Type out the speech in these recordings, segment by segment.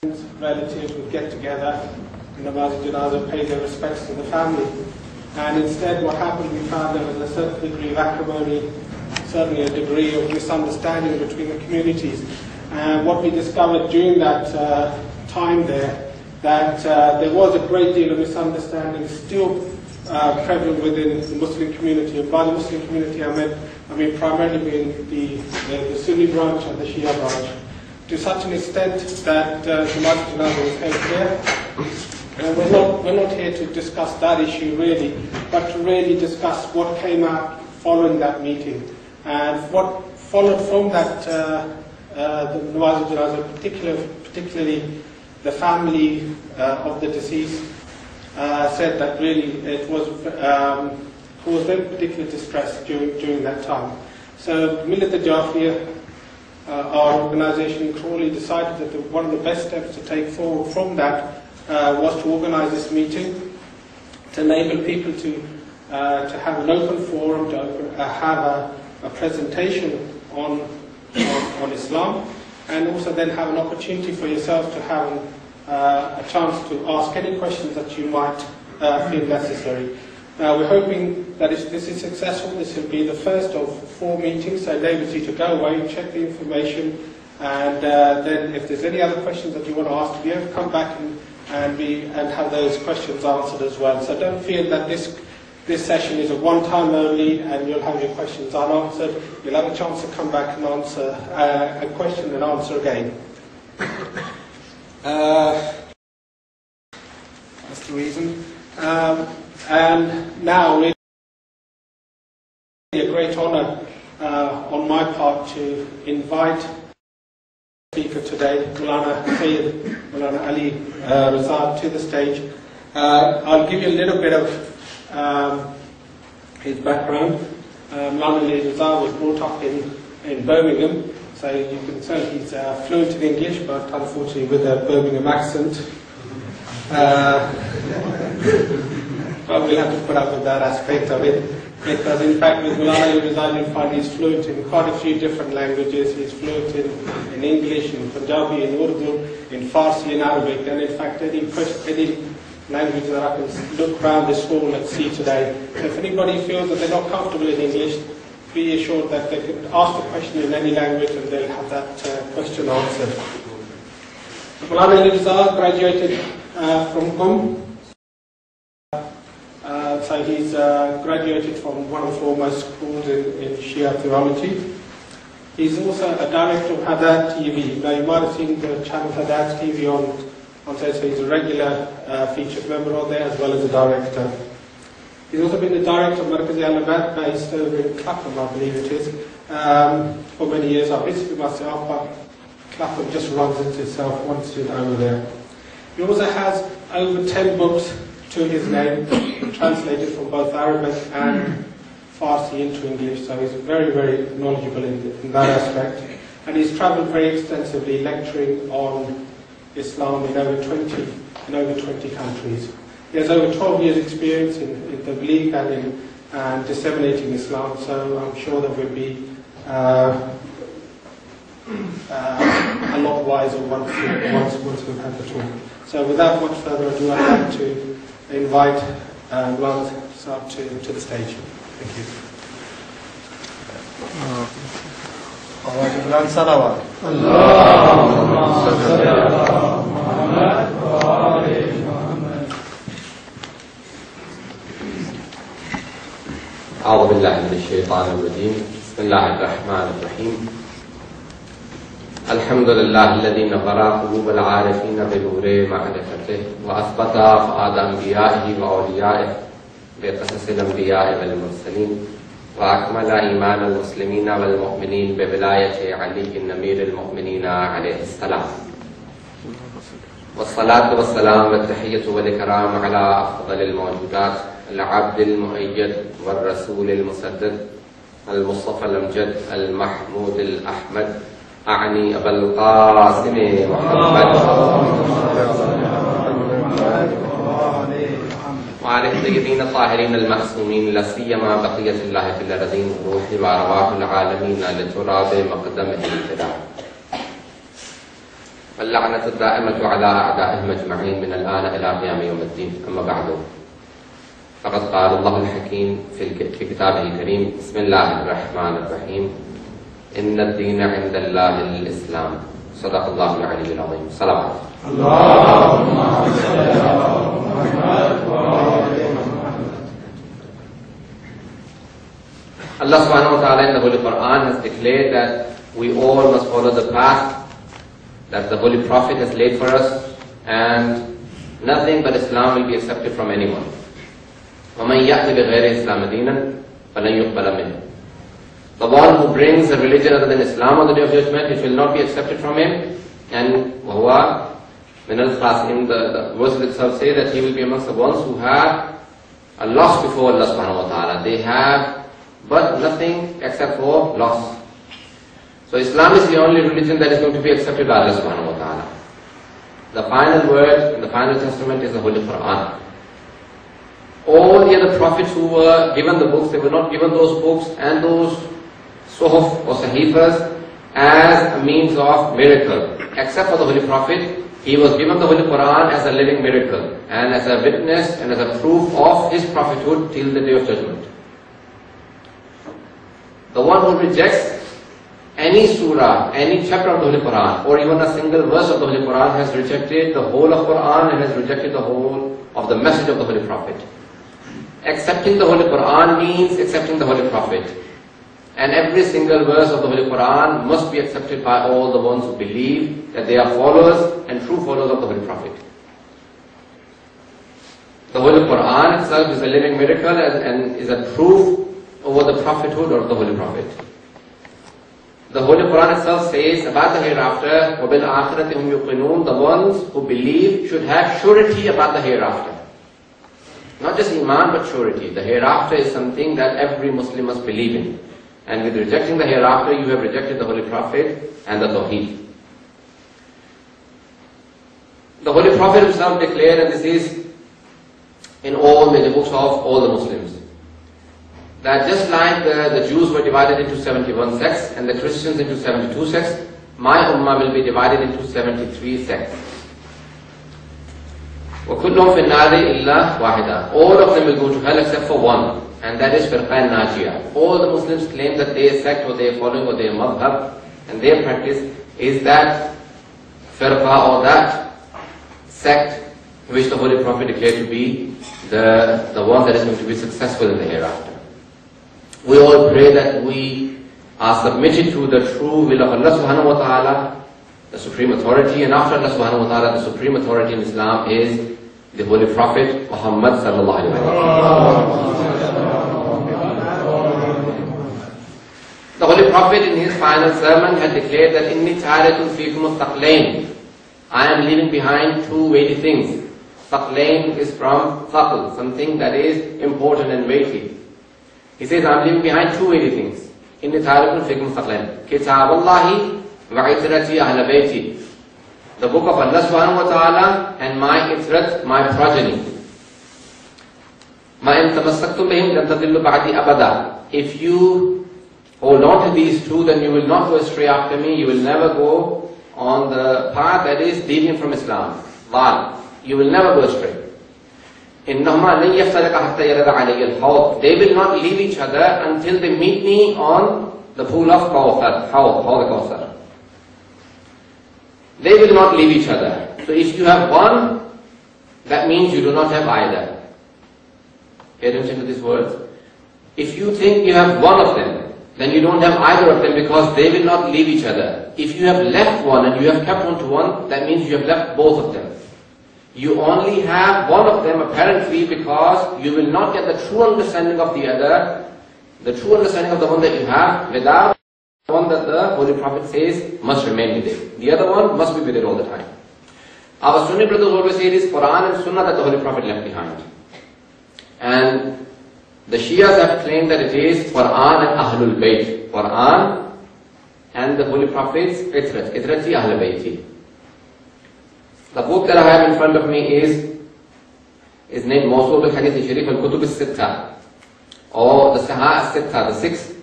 relatives would get together and Namaz Janazah pay their respects to the family. And instead what happened, we found there was a certain degree of acrimony, certainly a degree of misunderstanding between the communities. And what we discovered during that time there, that there was a great deal of misunderstanding still prevalent within the Muslim community. And by the Muslim community I mean primarily being the Sunni branch and the Shia branch, to such an extent that Namaz Janazah was held here. And we're not here to discuss that issue really, but to really discuss what came out following that meeting. And what followed from that, the Namaz Janazah, particularly the family of the deceased, said that really it was caused them particular distress during that time. So Millat al-Jafiyah, our organisation in Crawley, decided that one of the best steps to take forward from that was to organise this meeting, to enable people to have an open forum, to have a presentation on Islam, and also then have an opportunity for yourself to have a chance to ask any questions that you might feel necessary. We're hoping that if this is successful, this will be the first of 4 meetings, so it enables you to go away, check the information, and then if there's any other questions that you want to ask, to be able to come back and have those questions answered as well. So don't feel that this session is a one-time only and you'll have your questions unanswered. You'll have a chance to come back and answer a question and answer again. That's the reason. And now it's a great honour on my part to invite the speaker today, Maulana Ali Raza, to the stage. I'll give you a little bit of his background. Maulana Ali Raza was brought up in Birmingham, so you can tell he's fluent in English, but unfortunately with a Birmingham accent. But we'll have to put up with that aspect of it, because in fact with Maulana Ali Raza you'll find he's fluent in quite a few different languages. He's fluent in English, in Punjabi, in Urdu, in Farsi, in Arabic, and in fact any language that I can look around this hall and see today. So if anybody feels that they're not comfortable in English, be assured that they can ask the question in any language and they'll have that question answered. Maulana Ali Raza graduated from Qom. So he's graduated from one of the foremost schools in Shia theology. He's also a director of Hadat TV. Now you might have seen the channel Hadat TV on there, so he's a regular featured member on there as well as a director. He's also been the director of Markaz Al-Abad, based over in Clapham, I believe it is, for many years. I visited myself, but Clapham just runs into itself once you're over there. He also has over 10 books to his name, translated from both Arabic and Farsi into English, so he's very, very knowledgeable in that aspect. And he's travelled very extensively, lecturing on Islam in over 20 countries. He has over 12 years' experience in Tabligh and disseminating Islam, so I'm sure that we'll be a lot wiser once we've had the talk. So without much further ado, I'd like to invite Maulana up to the stage. Thank you. أعوذ بالله من الشيطان الرجيم بسم الله الرحمن الرحيم الحمد لله الذي نظر قلوب العارفين بنور معرفته وأثبت فؤاد أنبيائه وأوليائه بقصص الأنبياء والمرسلين وأكمل إيمان المسلمين والمؤمنين بولاية علي أمير المؤمنين عليه السلام والصلاة والسلام والتحية والإكرام على أفضل الموجودات العبد المؤيد والرسول المسدد المصطفى الأمجد المحمود الأحمد أعني أبا القاسم محمد وعلى الطيبين الطاهرين المعصومين لا سيما بقية الله في الأرضين روح وأرواح العالمين لتراب مقدمه الفداء واللعنة الدائمة على أعدائهم أجمعين من الآن إلى قيام يوم الدين. أما بعد، فقد قال الله الحكيم في كتابه الكريم: بسم الله الرحمن الرحيم، إن الدين عند الله الإسلام. صدق الله العلي العظيم. صلوات. اللهم صل على محمد وعلى محمد. Allah subhanahu wa ta'ala in the Holy Quran has declared that we all must follow the path that the Holy Prophet has laid for us, and nothing but Islam will be accepted from anyone. وَمَنْ يَأْتِ بِغَيْرِ إِسْلَامِ دِينًا فَلَنْ يُقْبَلَ مِنْهُ. The one who brings a religion other than Islam on the Day of Judgment, it will not be accepted from him. And وَهُوَ مِنَ الْخَاسِرِينَ. The verses itself say that he will be amongst the ones who have a loss before Allah subhanahu wa ta'ala. They have but nothing except for loss. So Islam is the only religion that is going to be accepted by Allah subhanahu wa ta'ala. The final word in the final testament is the Holy Quran. All the other prophets who were given the books, they were not given those books and those suhuf or sahifas as a means of miracle. Except for the Holy Prophet, he was given the Holy Quran as a living miracle and as a witness and as a proof of his prophethood till the Day of Judgment. The one who rejects any surah, any chapter of the Holy Quran, or even a single verse of the Holy Quran, has rejected the whole of Quran and has rejected the whole of the message of the Holy Prophet. Accepting the Holy Quran means accepting the Holy Prophet. And every single verse of the Holy Quran must be accepted by all the ones who believe that they are followers and true followers of the Holy Prophet. The Holy Quran itself is a living miracle and is a proof over the prophethood of the Holy Prophet. The Holy Quran itself says about the hereafter, وَبِالْآخِرَةِ هُمْ يُقِنُونَ. The ones who believe should have surety about the hereafter. Not just iman, but surety. The hereafter is something that every Muslim must believe in. And with rejecting the hereafter, you have rejected the Holy Prophet and the Tawheed. The Holy Prophet himself declared, and this is in all major books of all the Muslims, that just like the Jews were divided into 71 sects and the Christians into 72 sects, my ummah will be divided into 73 sects. وَكُلُّهُمْ فِي النَّارِ إِلَّا وَاحِدًا. All of them will go to hell except for one, and that is Firqa Najiyah. All the Muslims claim that their sect or their following or their madhab and their practice is that firqa or that sect which the Holy Prophet declared to be the one that is going to be successful in the hereafter. We all pray that we are submitted to the true will of Allah subhanahu wa ta'ala, the supreme authority, and after Allah subhanahu wa ta'ala, the supreme authority in Islam is the Holy Prophet Muhammad sallallahu alaihi wasallam. The Holy Prophet in his final sermon had declared that inni ta'aratun fikum thaqlain. I am leaving behind two weighty things. Thaqlain is from thaql, something that is important and weighty. He says, I am leaving behind two weighty things. Inni ta'aratun fikum thaqlain. Kitabullahi wa itrati ahla bayti. The book of Allah subhanahu wa ta'ala and my itrat, my progeny. Ma in tamassaktum bihim lan tadillu ba'di abada. If you hold on to these two, then you will not go astray after me. You will never go on the path that is deviant from Islam. One, you will never go astray. إِنَّهُمَا لَنْ يَفْتَرِقَ حَتَّى يَرَدَ عَلَيَّ الْحَوْض. They will not leave each other until they meet me on the pool of Kawthar. Hawd Kawthar. They will not leave each other. So if you have one, that means you do not have either. Pay attention to these words. If you think you have one of them, then you don't have either of them because they will not leave each other. If you have left one and you have kept on to one, that means you have left both of them. You only have one of them apparently because you will not get the true understanding of the other, the true understanding of the one that you have without the one that the Holy Prophet says must remain with it. The other one must be with it all the time. Our Sunni brothers always say it is Quran and Sunnah that the Holy Prophet left behind. And the Shias have claimed that it is Quran and Ahlul Bayt. Quran and the Holy Prophet's Itrat. Itrati Ahlul Bayti. The book that I have in front of me is named Mawsul al-Hadith al-Sharif al-Kutub al-Sitta, or the Sahih al-Sitta, the 6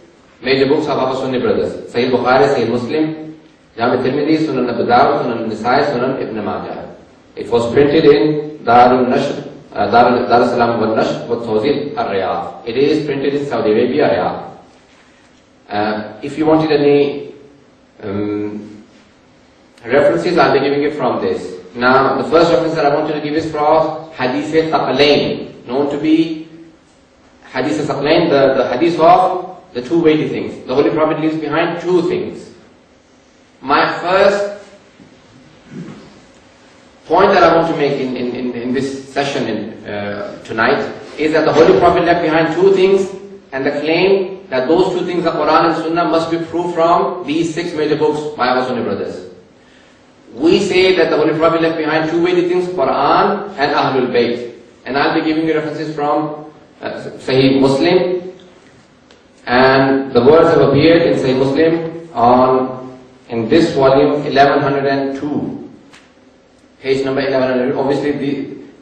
major books of our Sunni brothers. Sahih Bukhari, Sahih Muslim, Jami Tirmidhi, Sunan Abu Dawud, Sunan Nisai, Sunan Ibn Majah. It was printed in Darul Nashr, Dar Salam wal Nashr wa Tawzil al-Riyadh. It is printed in Saudi Arabia, Riyadh. If you wanted any references, I'll be giving it from this. Now, the first reference that I want you to give is from Hadith Thaqalain, known to be Hadith Thaqalain, the Hadith of the two weighty things. The Holy Prophet leaves behind two things. My first point that I want to make in this session tonight is that the Holy Prophet left behind two things, and the claim that those two things, the Quran and Sunnah, must be proved from these 6 major books by our Sunni brothers. We say that the Holy Prophet left behind two weighty things, Quran and Ahlul Bayt. And I'll be giving you references from Sahih Muslim. And the words have appeared in Sahih Muslim in this volume 1102. Page number 1100. Obviously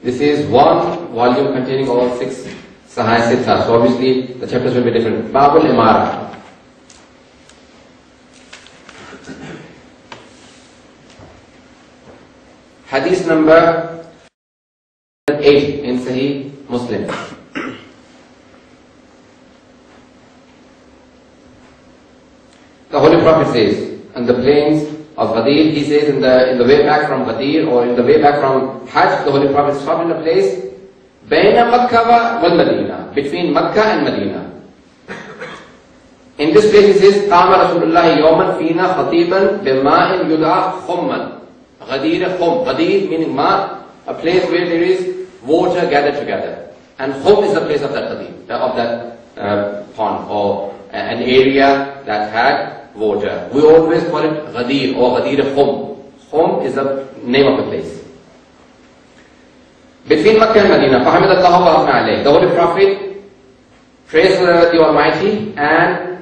this is one volume containing all 6 Sahih Sittah. So obviously the chapters will be different. Babul Imara. Hadith number 8 in Sahih Muslim. The Holy Prophet says, on the plains of Ghadir, he says in the way back from Ghadir or in the way back from Hajj, the Holy Prophet stopped in a place, Baina Makkah wal Medina, between Makkah and Medina. In this place he says, Qama Rasulullah yawman fina khatiban bima'in yud'a khumman. Ghadir Khum. Ghadir meaning ma, a place where there is water gathered together. And Khum is the place of that Ghadir, of that pond or an area that had water. We always call it Ghadir or Ghadir Khum. Khum is the name of the place. Between Makkah and Medina, Fahamidallahu wa alayhi. The Holy Prophet praised the Almighty and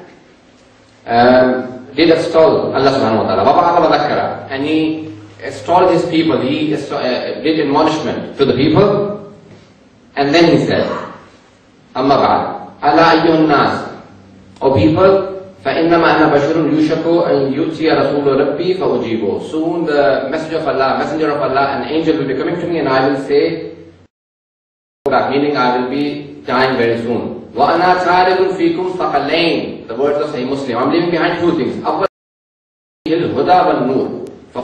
did extol Allah subhanahu wa ta'ala. And he extolled his people, he did admonishment to the people, and then he said, Amma ba'd, ala ayyuhun nas, O people, فَإِنَّمَا أَنَا بَشُرٌ يُوشَكُ أَن يُؤْتِيَ رَسُولُ رَبِّي فَأُجِيبُهُ. Soon the messenger of Allah, an angel will be coming to me and I will say, meaning I will be dying very soon. وَأَنَا تَارِكٌ فِيكُمْ ثَقَلَيْنِ. The words of Sahih Muslim. I'm leaving behind two things. الْهُدَى وَالنُّورِ. The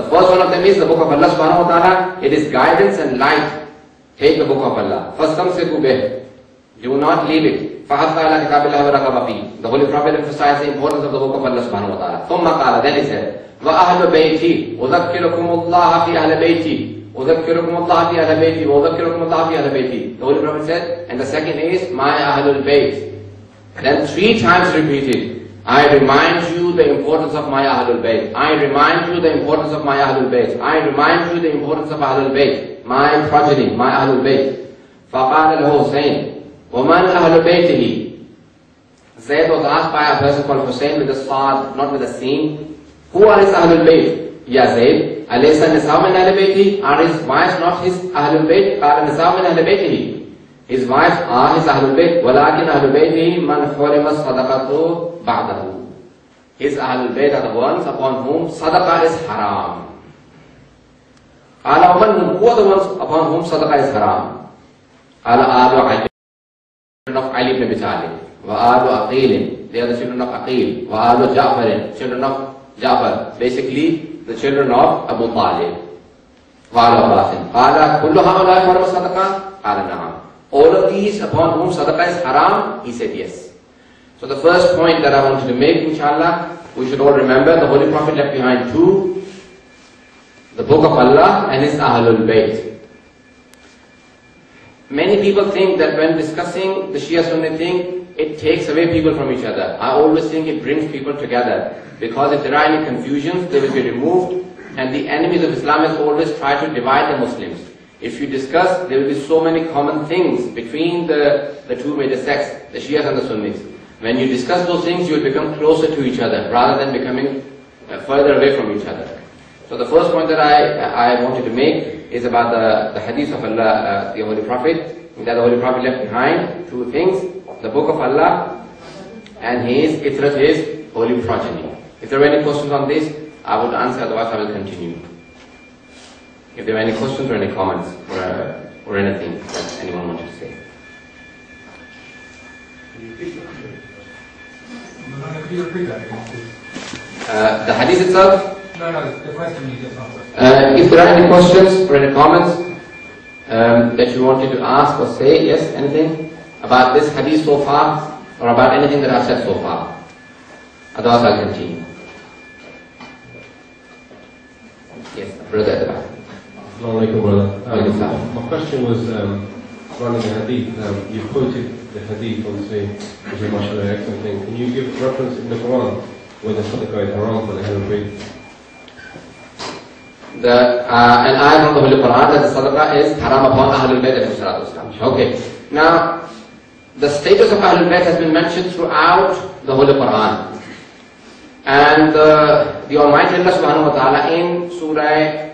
first one of them is the book of Allah subhanahu wa ta'ala. It is guidance and light. Take the book of Allah. فَاسْتَمْسِكُوا بِهِ. Do not leave it. فَحَثَّ عَلَى كِتَابِ اللَّهِ وَرَغَبَ فِيهِ. The Holy Prophet emphasized the importance of the book of Allah subhanahu wa ta'ala. ثُمَّ قَالَ. Then he said, وَأَهْلُ بَيْتِي أُذَكِّرُكُمُ اللَّهَ فِي أَهْلِ بَيْتِي أُذَكِّرُكُمُ اللَّهَ فِي أَهْلِ بَيْتِي وَأُذَكِّرُكُمُ اللَّهَ فِي أَهْلِ بَيْتِي. The Holy Prophet said, and the second is, my Ahlul Bayt. Then 3 times repeated, I remind you the importance of my Ahlul Bayt. I remind you the importance of my Ahlul Bayt. I remind you the importance of Ahlul Bayt. My progeny, my Ahlul Bayt. فَقَالَ لَهُ Hussein, وَمَنْ أَهْلُ بَيْتِهِ. Zayd was asked by a person called Hussein with a sad, not with a sin. Who are his Ahlul Bayt? Ya Zayd, أَلَيْسَ نِسَاءٌ مِنْ أَهْلِ بَيْتِهِ. Are his wives not his Ahlul Bayt? قَالَ نِسَاءٌ مِنْ أَهْلِ بَيْتِهِ. His wives are his Ahlul Bayt. وَلَكِنْ أَهْلُ بَيْتِهِ مَنْ حُرِمَ الصَّدَقَةُ بَعْدَهُ. His Ahlul Bayt are the ones upon whom sadaqah is haram. Who are the ones upon whom sadaqah is haram? Children of Ali ibn Abi Talib. Wa Aqil. They are the children of Aqil. Wa Ja'far. Children of Ja'far. Basically, the children of Abu Talib. Wa Abbasin. Kullu ha'ulai haram sadaqah? Na'am. All of these upon whom sadaqah is haram? He said yes. So the first point that I wanted to make, inshallah, we should all remember the Holy Prophet left behind 2, the Book of Allah and his Ahlul Bayt. Many people think that when discussing the Shia Sunni thing, it takes away people from each other. I always think it brings people together, because if there are any confusions, they will be removed, and the enemies of Islam has always tried to divide the Muslims. If you discuss, there will be so many common things between the two major sects, the Shias and the Sunnis. When you discuss those things, you will become closer to each other rather than becoming further away from each other. So the first point that I wanted to make is about the hadith of Allah, the Holy Prophet, that the Holy Prophet left behind 2 things, the Book of Allah and his Ithrat, his holy progeny. If there are any questions on this, I would answer, otherwise I will continue. If there are any questions or any comments or anything that anyone wanted to say. Could you repeat that again, please? The hadith itself? No, the question you just answered. If there are any questions or any comments that you wanted to ask or say, yes, anything about this hadith so far, or about anything that I've said so far. Otherwise I'll continue. Yes, brother at the back. Assalamu alaikum, brother. My question was running the hadith. You quoted the hadith on saying, which is mashallah, excellent thing. Can you give reference in the Quran where the sadaqah is haram for the Ahlul Bayt? An ayah from the Holy Quran that the sadaqah is haram upon Ahlul Bayt. Okay. Now, the status of Ahlul Bayt has been mentioned throughout the Holy Quran. And the Almighty Allah subhanahu wa ta'ala in Surah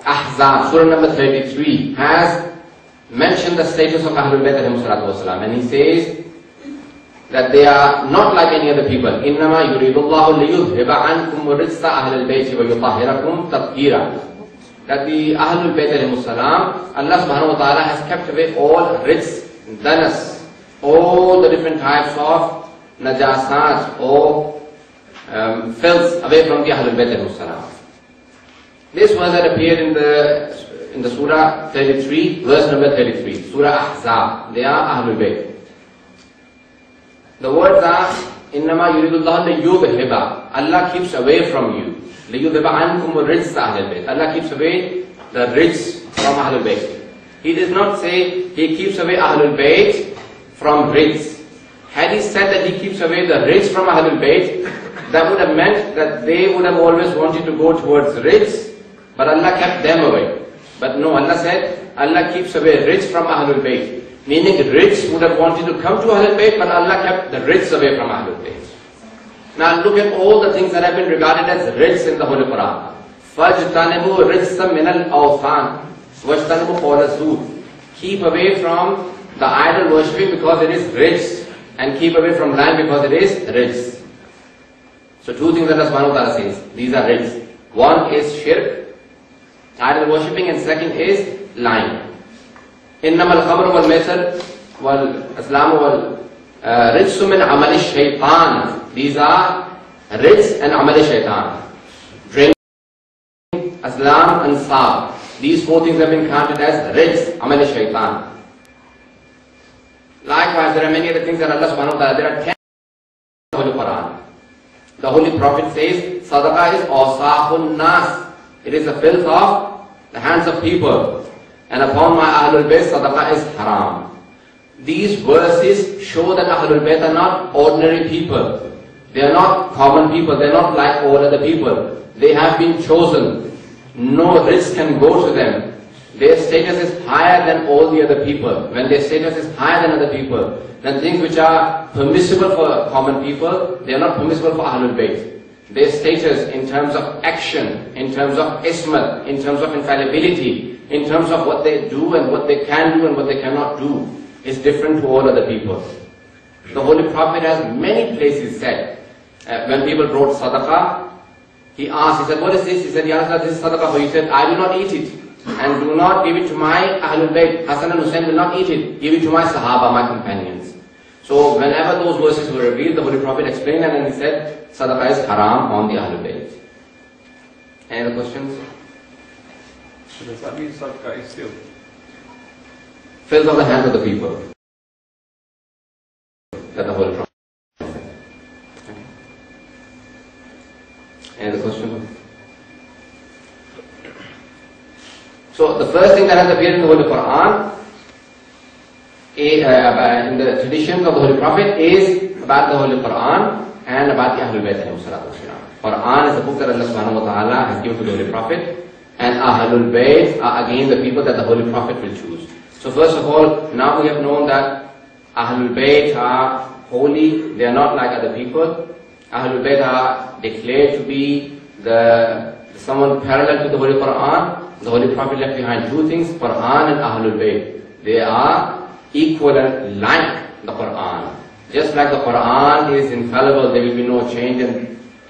Ahzab, Surah number 33, has mentioned the status of Ahlul Bayt and he says that they are not like any other people. إِنَّمَا يُرِيدُ اللَّهُ لِيُذْهِبَ عَنْكُمْ رِجْسَ أَهْلِ الْبَيْتِ وَيُطَهِّرَكُمْ تَطْهِيرًا. That the Ahlul Bayt Allah subhanahu wa ta'ala has kept away all rijs, danas, all the different types of najasat or filth away from the Ahlul Bayt. This was that appeared in the Surah 33, verse number 33, Surah Ahzab. They are Ahlul Bayt. The words are, إِنَّمَا يُرِيدُ اللَّهُ لِيُذْهِبَ. Allah keeps away from you. لِيُذْهِبَ عَنْكُمُ الرِّجْسَ أَهْلِ الْبَيْتِ. Allah keeps away the rijs from Ahlul Bayt. He does not say He keeps away Ahlul Bayt from rijs. Had He said that He keeps away the rijs from Ahlul Bayt, that would have meant that they would have always wanted to go towards rijs, but Allah kept them away. But no, Allah said, Allah keeps away rijs from Ahlul Bayt. Meaning rijs would have wanted to come to Ahlul Bayt, but Allah kept the rijs away from Ahlul Bayt. Now look at all the things that have been regarded as rijs in the Holy Quran. فَاجْتَنِبُوا رِجْسًا مِنَ الْأَوْثَانِ وَاجْتَنِبُوا قَوْلَ الزُّورِ. Keep away from the idol worshipping because it is rijs, and keep away from lying because it is rijs. So two things that Allah subhanahu wa ta'ala says, these are rijs. One is shirk, idol worshipping, and second is lying. إنما الخمر والميسر والأسلام والرجس من عمل الشيطان. These are rijs and amal shaitan. Drink, aslam and sab. These four things have been counted as rijs, amal shaitan. Likewise, there are many other things that Allah subhanahu wa ta'ala, there are 10 in the Holy Quran. The Holy Prophet says, sadaqah is awsahun nas. It is the filth of the hands of people. And upon my Ahlul Bayt, sadaqah is haram. These verses show that Ahlul Bayt are not ordinary people. They are not common people. They are not like all other people. They have been chosen. No risk can go to them. Their status is higher than all the other people. When their status is higher than other people, then things which are permissible for common people, they are not permissible for Ahlul Bayt. Their status in terms of action, in terms of ismat, in terms of infallibility, in terms of what they do and what they can do and what they cannot do, is different to all other people. The Holy Prophet has many places said, when people brought sadaqah, he asked, he said, what is this? He said, Ya Rasulullah, this is sadaqah. He said, I do not eat it. And do not give it to my Ahlul Bayt. Hassan and Hussein will not eat it. Give it to my Sahaba, my companions. So whenever those verses were revealed, the Holy Prophet explained and then he said, sadaqah is haram on the Ahlul Bayt. Any other questions? So does that mean sadaqah is filth? Filth of the hands of the people. That the Holy Prophet said. Okay. Any other questions? So the first thing that has appeared in the Holy Quran, in the traditions of the Holy Prophet, is about the Holy Quran and about the Ahlul Bayt. Quran is the book that Allah subhanahu wa ta'ala has given to the Holy Prophet, and Ahlul Bayt are again the people that the Holy Prophet will choose. So first of all, now we have known that Ahlul Bayt are holy, they are not like other people. Ahlul Bayt are declared to be someone parallel to the Holy Quran. The Holy Prophet left behind two things, Quran and Ahlul Bayt. They are equivalent like the Quran. Just like the Quran is infallible, there will be no change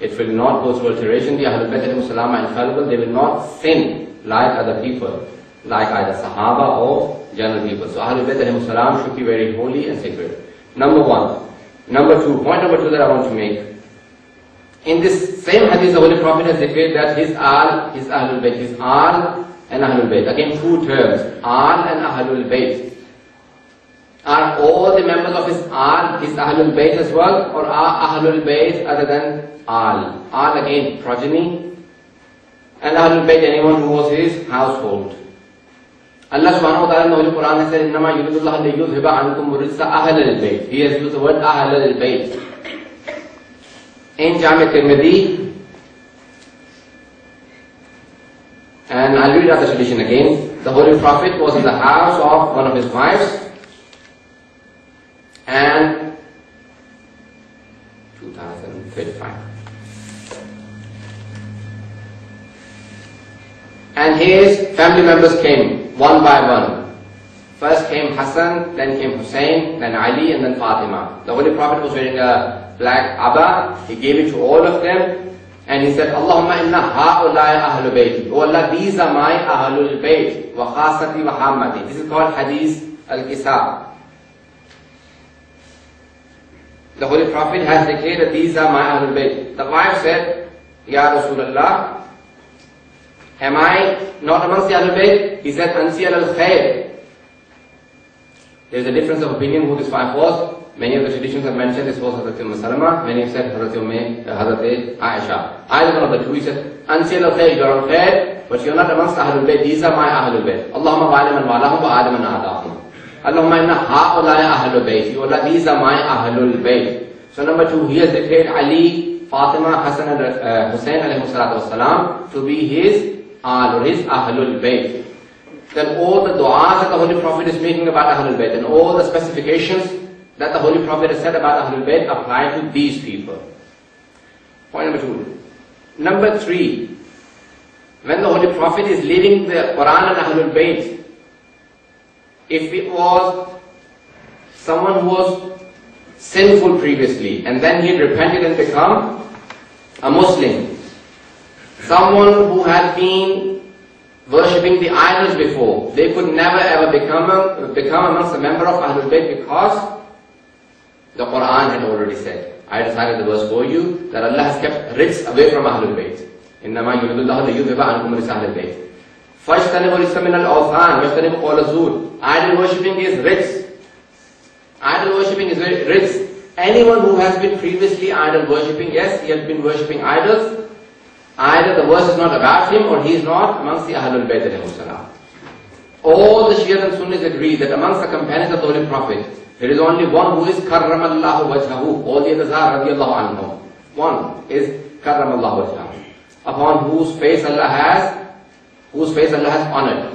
It will not go through alteration. The Ahlul Bayt are infallible. They will not sin like other people, like either Sahaba or general people. So Ahlul Bayt should be very holy and sacred. Number one. Number two, point number two that I want to make. In this same hadith, the Holy Prophet has declared that his Ahlul Bayt, his Al and Ahlul Bayt. Again, two terms, Al and Ahlul Bayt. Are all the members of his Ahlul Bayt as well, or are Ahlul Bayt other than Al? Al again, progeny, and Ahlul Bayt, anyone who was his household. Allah subhanahu wa ta'ala in the Holy Quran has said, إِنَّمَا يُرِيدُ اللَّهُ لِيُذْهِبَ عَنْكُمُ الرِّجْسَ أَهْلَ الْبَيْتِ. He has used the word Ahl al-Bayt. In Jami' Tirmidhi, and I'll read out the tradition again. The Holy Prophet was in the house of one of his wives, and 2035. And his family members came one by one. First came Hassan, then came Hussein, then Ali, and then Fatima. The Holy Prophet was wearing a black abba. He gave it to all of them, and he said, Allahumma inna ha'ulai ahlul bayti. Oh Allah, these are my ahlul bayt, wa khasati wa hammati. This is called Hadith al-Kisab. The Holy Prophet has declared that these are my ahlul bayt. The wife said, Ya Rasulullah, am I not amongst the Ahlul Bayt? He said, Ansi al-Khair. There is a difference of opinion who this wife was. Many of the traditions have mentioned this was Hazrat Salama. Many have said Hazrat Aisha. Either one of the two, he said, Ansi al-Khair, you are al-Khair, but you are not amongst the Ahlul Bayt. These are my Ahlul Bayt. Allahumma ba'aliman wa'alahum wa'adaman a'adahum. Allahumma inna ha'ulai ahlul bayt. You Allah, these are my ahlul bayt. So number two, he has declared Ali, Fatima, Hassan and Hussein alayhi salatu wasalam to be his Al or his ahlul bayt. Then all the du'as that the Holy Prophet is making about ahlul bayt and all the specifications that the Holy Prophet has said about ahlul bayt apply to these people. Point number two. Number three, when the Holy Prophet is leaving the Quran and ahlul bayt, if it was someone who was sinful previously and then he had repented and become a Muslim, someone who had been worshipping the idols before, they could never ever become amongst a member of Ahlul Bayt because the Quran had already said. I decided the verse for you that Allah has kept rijs away from Ahlul Bayt. إِنَّمَا يُرِيدُ اللَّهُ لِيُذْهِبَ عَنْكُمُ الرِّجْسَ أَهْلَ الْبَيْتِ. فَاجْتَنِبُوا الرِّجْسَ مِنَ الْأَوْثَانِ وَاجْتَنِبُوا قَوْلَ الزُّورِ. Idol worshipping is rijs. Idol worshipping is rijs. Anyone who has been previously idol worshipping, yes, he has been worshipping idols, either the verse is not about him or he is not amongst the Ahlul Bayt alayhi salam. All the Shias and Sunnis agree that amongst the companions of the Holy Prophet, there is only one who is karramallahu wajhahu. All the others are radiyallahu anhum. One is karramallahu wajhahu, upon whose face Allah has honored.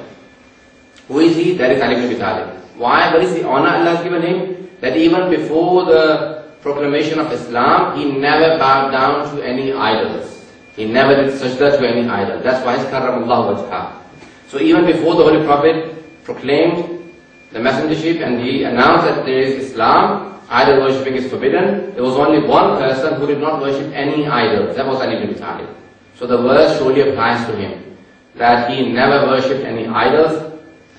Who is he? That is Ali ibn Abi Talib. Why? What is the honor Allah has given him? That even before the proclamation of Islam, he never bowed down to any idols. He never did sajda to any idol. That's why it's karramallahu wajhah. So even before the Holy Prophet proclaimed the messengership and he announced that there is Islam, idol worshipping is forbidden, there was only one person who did not worship any idols. That was Ali ibn Abi Talib. So the verse surely applies to him, that he never worshipped any idols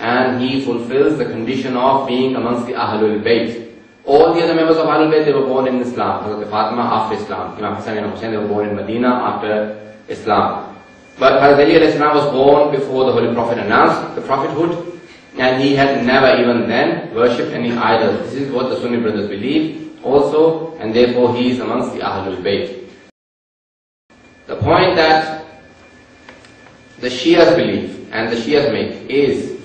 and he fulfills the condition of being amongst the Ahlul Bayt. All the other members of Ahlul Bayt, they were born in Islam. Hazrat Fatima after Islam. Imam Hassan and Hussein, they were born in Medina after Islam. But Hazrat Ali alayhi salam was born before the Holy Prophet announced the prophethood, and he had never even then worshipped any idols. This is what the Sunni brothers believe also, and therefore he is amongst the Ahlul Bayt. The point that the Shias believe and the Shias make is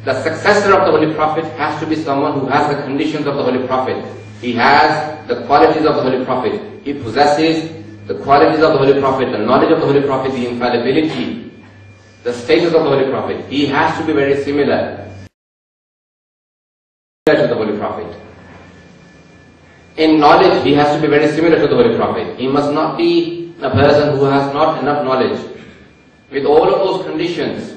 the successor of the Holy Prophet has to be someone who has the conditions of the Holy Prophet. He has the qualities of the Holy Prophet. He possesses the qualities of the Holy Prophet, the knowledge of the Holy Prophet, the infallibility, the status of the Holy Prophet. He has to be very similar to the Holy Prophet. In knowledge, he has to be very similar to the Holy Prophet. He must not be a person who has not enough knowledge. With all of those conditions,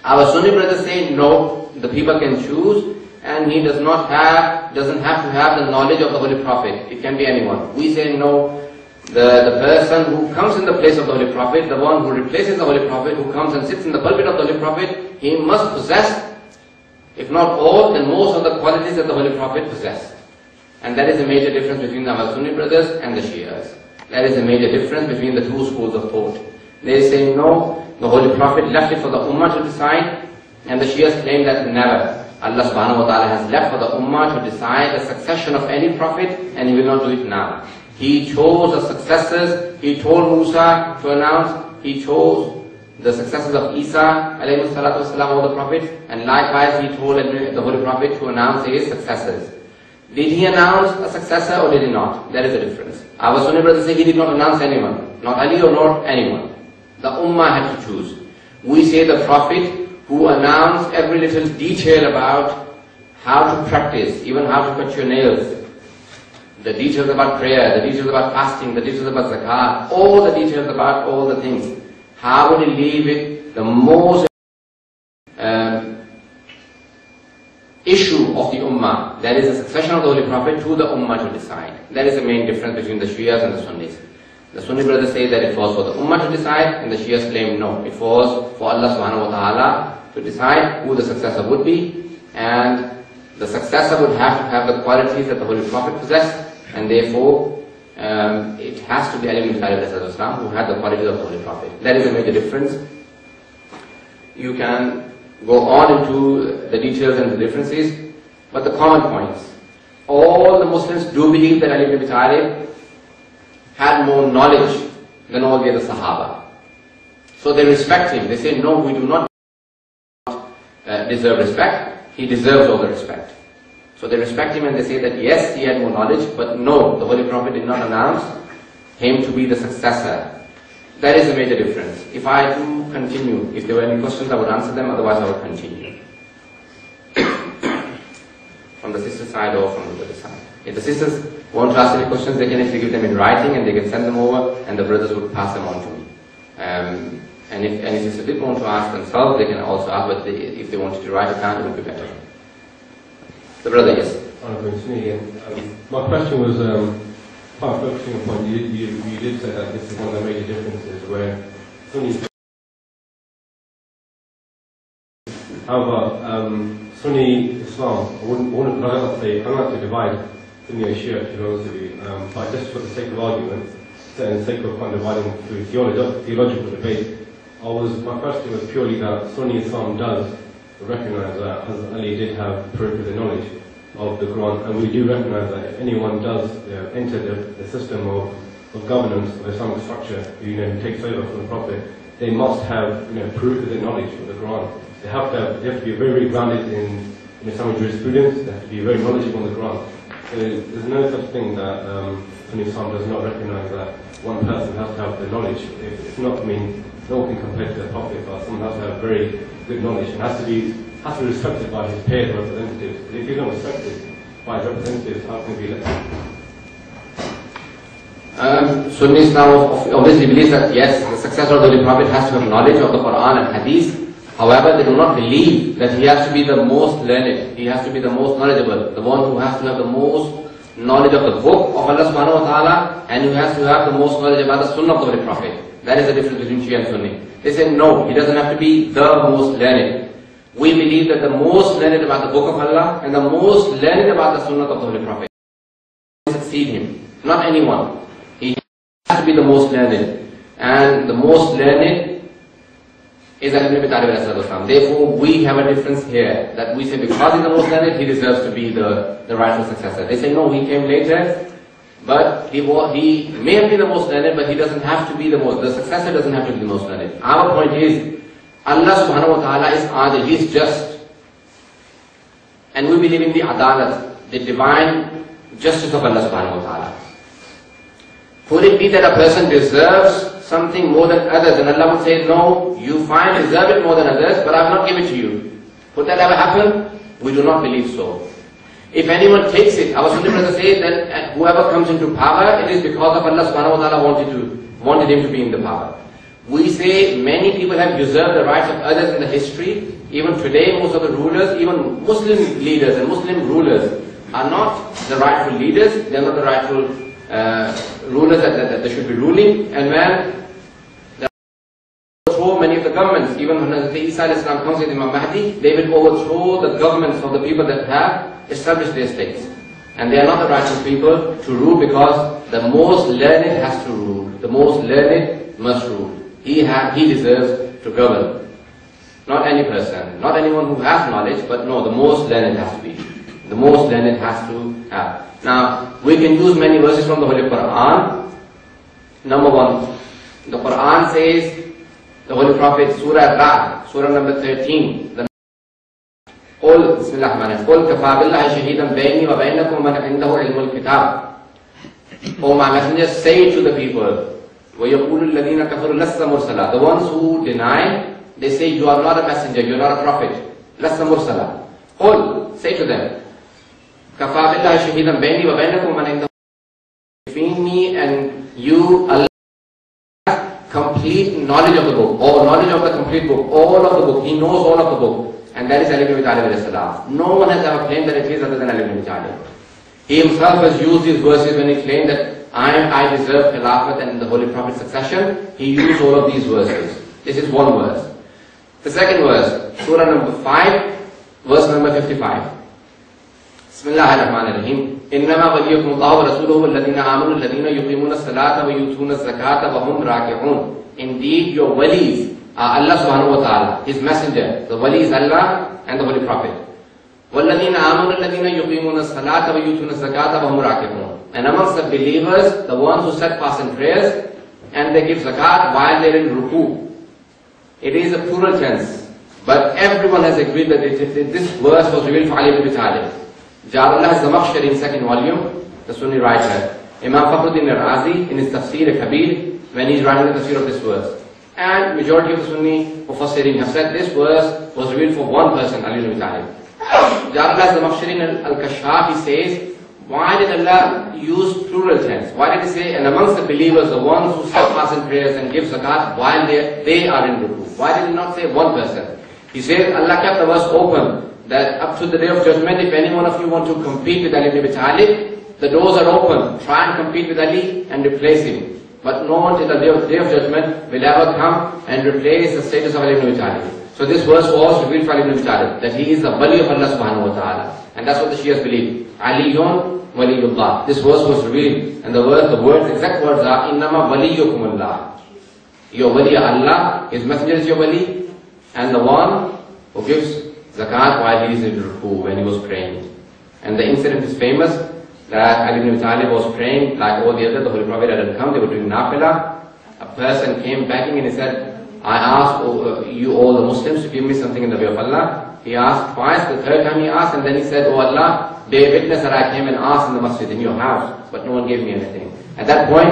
our Sunni brothers say no, the people can choose, and he doesn't have to have the knowledge of the Holy Prophet. It can be anyone. We say no, The person who comes in the place of the Holy Prophet, the one who replaces the Holy Prophet, who comes and sits in the pulpit of the Holy Prophet, he must possess, if not all, then most of the qualities that the Holy Prophet possessed. And that is a major difference between our Sunni brothers and the Shias. That is a major difference between the two schools of thought. They say no, the Holy Prophet left it for the Ummah to decide, and the Shias claim that never. Allah subhanahu wa ta'ala has left for the Ummah to decide the succession of any Prophet, and He will not do it now. He chose the successors. He told Musa to announce. He chose the successors of Isa alayhi salatu wasalam, or the Prophet, and likewise He told the Holy Prophet to announce his successors. Did He announce a successor or did He not? There is a difference. Our Sunni brothers say He did not announce anyone, not Ali or not anyone. The Ummah had to choose. We say the Prophet who announced every little detail about how to practice, even how to cut your nails, the details about prayer, the details about fasting, the details about zakat, all the details about all the things. How would He leave it? The most issue of the Ummah, that is the succession of the Holy Prophet, to the Ummah to decide. That is the main difference between the Shias and the Sunnis. The Sunni brothers say that it was for the Ummah to decide, and the Shias claim no, it was for Allah subhanahu wa ta'ala to decide who the successor would be, and the successor would have to have the qualities that the Holy Prophet possessed, and therefore it has to be Ali ibn Talib who had the qualities of the Holy Prophet. That is a major difference. You can go on into the details and the differences, but the common points. All the Muslims do believe that Ali ibn Talib had more knowledge than all the other Sahaba. So they respect him. They say, no, we do not deserve respect. He deserves all the respect. So they respect him and they say that yes, he had more knowledge, but no, the Holy Prophet did not announce him to be the successor. That is a major difference. If I had to continue, if there were any questions, I would answer them, otherwise I would continue. From the sister side or from the brother side. If the sisters want to ask any questions, they can actually give them in writing and they can send them over, and the brothers would pass them on to me. And if any sister did want to ask themselves, they can also ask, but if they wanted to write it down, it would be better. The brother, yes. My question was part focusing upon, you did say that this is one of the major differences where Sunni. However, Sunni Islam, I wouldn't say, I don't like to divide Sunni and Shia, to be honest with you, but just for the sake of argument, and the sake of kind of dividing through theological debate, my question was purely that Sunni Islam does recognize that Hazrat Ali did have peripheral knowledge of the Quran, and we do recognize that if anyone does enter the system of governance of Islamic structure, who takes over from the Prophet, they must have proof of their knowledge of the Quran. They have to be very grounded in Islamic jurisprudence. They have to be very knowledgeable on the Quran. So there's no such thing that Sunni Islam does not recognize that one person has to have the knowledge. It's not, no one can compare to the Prophet, but someone has to have very good knowledge and has to be respected by his peers and representatives. If you're not respected by his representatives, how can we let them? Sunni Islam obviously believes that yes, the successor of the Holy Prophet has to have knowledge of the Quran and Hadith. However, they do not believe that he has to be the most learned, he has to be the most knowledgeable, the one who has to have the most knowledge of the book of Allah subhanahu wa ta'ala, and who has to have the most knowledge about the Sunnah of the Holy Prophet. That is the difference between Shia and Sunni. They say no, he doesn't have to be the most learned. We believe that the most learned about the book of Allah and the most learned about the Sunnah of the Holy Prophet succeed him, not anyone. He has to be the most learned, and the most learned is Ali ibn Talib alayhi salam. Therefore, we have a difference here, that we say because he's the most learned, he deserves to be the rightful successor. They say no, he came later, but he may have been the most learned, but he doesn't have to be the successor doesn't have to be the most learned. Our point is, Allah subhanahu wa ta'ala is adil, he is just. And we believe in the adalat, the divine justice of Allah subhanahu wa ta'ala. Could it be that a person deserves something more than others, and Allah would say, no, you deserve it more than others, but I will not give it to you? Could that ever happen? We do not believe so. If anyone takes it, our Sunni brothers say that whoever comes into power, it is because of Allah subhanahu wa ta'ala wanted him to be in the power. We say many people have usurped the rights of others in the history. Even today, most of the rulers, even Muslim leaders and Muslim rulers, are not the rightful leaders, they are not the rightful rulers that they should be ruling, and when they overthrow many of the governments, even when Hazrat Isa alayhi salam comes with Imam Mahdi, they will overthrow the governments of the people that have established their states. And they are not the rightful people to rule, because the most learned has to rule. The most learned must rule. He deserves to govern. Not any person, not anyone who has knowledge, but no, the most learned has to be. The most learned has to have. Now, we can use many verses from the Holy Quran. Number one, the Quran says, the Holy Prophet, Surah Raza, Surah number 13, the قل بسم الله الرحمن الرحيم قل كفى بالله شهيدا بيني وبينكم ومن عنده علم الكتاب. O my messenger, say to the people, وَيَقُولُ الَّذِينَ كَفَرُوا لَسَّ مُرْسَلًا. The ones who deny, they say, you are not a messenger, you are not a prophet. لَسَّ مُرْسَلًا. قل, say to them, كَفَى بِاللَّهِ شَهِيدًا بَيْنِي وَبَيْنَكُمْ وَمَنْ عِنْدَهُ. Between me and you, Allah has complete knowledge of the book, or knowledge of the complete book, all of the book. He knows all of the book. And that is Ali ibn Abi Talib alayhi salam. No one has ever claimed that it is other than Ali ibn Abi Talib. He himself has used these verses when he claimed that I deserve Khilafat and the Holy Prophet's succession. He used all of these verses. This is one verse. The second verse, Surah number 5, verse number 55. Bismillahirrahmanirrahim. إنما وليكم الله ورسوله والذين آمنوا الذين يقيمون الصلاة ويؤتون الزكاة وهم راكعون. Indeed, your walis are Allah subhanahu wa ta'ala, His messenger. The wali is Allah and the Holy Prophet. وَالَّذِينَ آمَنُوا الَّذِينَ يُقِيمُونَ الصَّلَاةَ وَيُؤْتُونَ الزَّكَاةَ وَهُمْ راكعون. And amongst the believers, the ones who set fast in prayers and they give zakat while they are in ruku. It is a plural tense, but everyone has agreed that this verse was revealed for Ali ibn Abi Talib. Jarullah Zamakhshari in second volume, the Sunni writer. Imam Fakhruddin al-Razi in his Tafsir al-Kabir, when he is writing the tafsir of this verse. And majority of the Sunni Mufassirin have said this verse was revealed for one person, Ali ibn Abi Talib. Jarullah Zamakhshari al-Kashaf, he says, why did Allah use plural tense? Why did He say, and amongst the believers, the ones who set fast in prayers and give zakat while they are in ruku? Why did He not say one person? He says, Allah kept the verse open, that up to the day of judgment, if any one of you want to compete with Ali ibn Abi Talib, the doors are open. Try and compete with Ali and replace him. But no one till the day of judgment will ever come and replace the status of Ali ibn Abi Talib. So this verse was revealed for Ali ibn Abi Talib, that he is the wali of Allah subhanahu wa ta'ala. And that's what the Shias believe. Aliyun waliyullah. This verse was revealed, and the exact words are, Innama waliyukumullah. Your wali Allah, His messenger is your wali, and the one who gives zakat while he is in ruku, when he was praying. And the incident is famous, that Ali ibn Abi Talib was praying like all the others. The Holy Prophet hadn't come, they were doing nafila. A person came begging and he said, I asked you all the Muslims to give me something in the way of Allah. He asked twice, the third time he asked, and then he said, Oh Allah, bear witness that I came and asked in the masjid in your house, but no one gave me anything. At that point,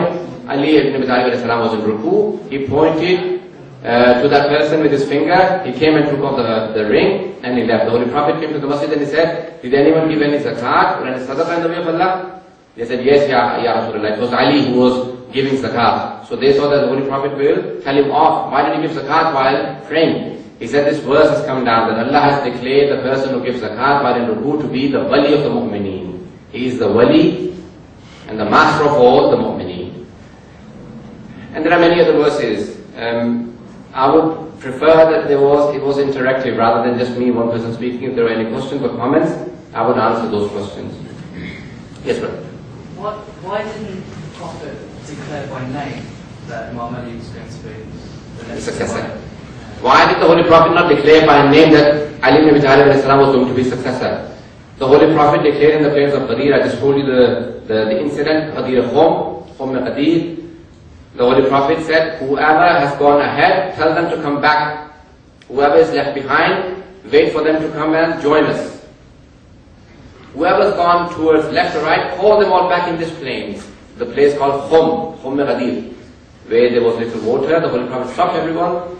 Ali ibn Abi Talib was in ruku. He pointed to that person with his finger. He came and took off the ring and he left. The Holy Prophet came to the masjid and he said, did anyone give any zakat or any sadaqah in the way of Allah? They said, yes, Ya Rasulullah. It was Ali who was giving zakat. So they saw that the Holy Prophet will tell him off. Why did he give zakat while praying? He said, this verse has come down that Allah has declared the person who gives zakat while in ruku to be the wali of the mu'mineen. He is the wali and the master of all the mu'mineen. And there are many other verses. I would prefer that it was interactive rather than just me, one person speaking. If there are any questions or comments, I would answer those questions. Yes, brother. Why didn't the Prophet declare by name that Imam Ali was going to be the next successor? Why did the Holy Prophet not declare by name that Ali ibn Abi Talib was going to be successor? The Holy Prophet declared in the prayers of Qadir. I just told you the incident, Qadir Khum Qadir. The Holy Prophet said, whoever has gone ahead, tell them to come back. Whoever is left behind, wait for them to come and join us. Whoever has gone towards left or right, call them all back in this plains. The place called Khum Qadir, where there was little water. The Holy Prophet stopped everyone.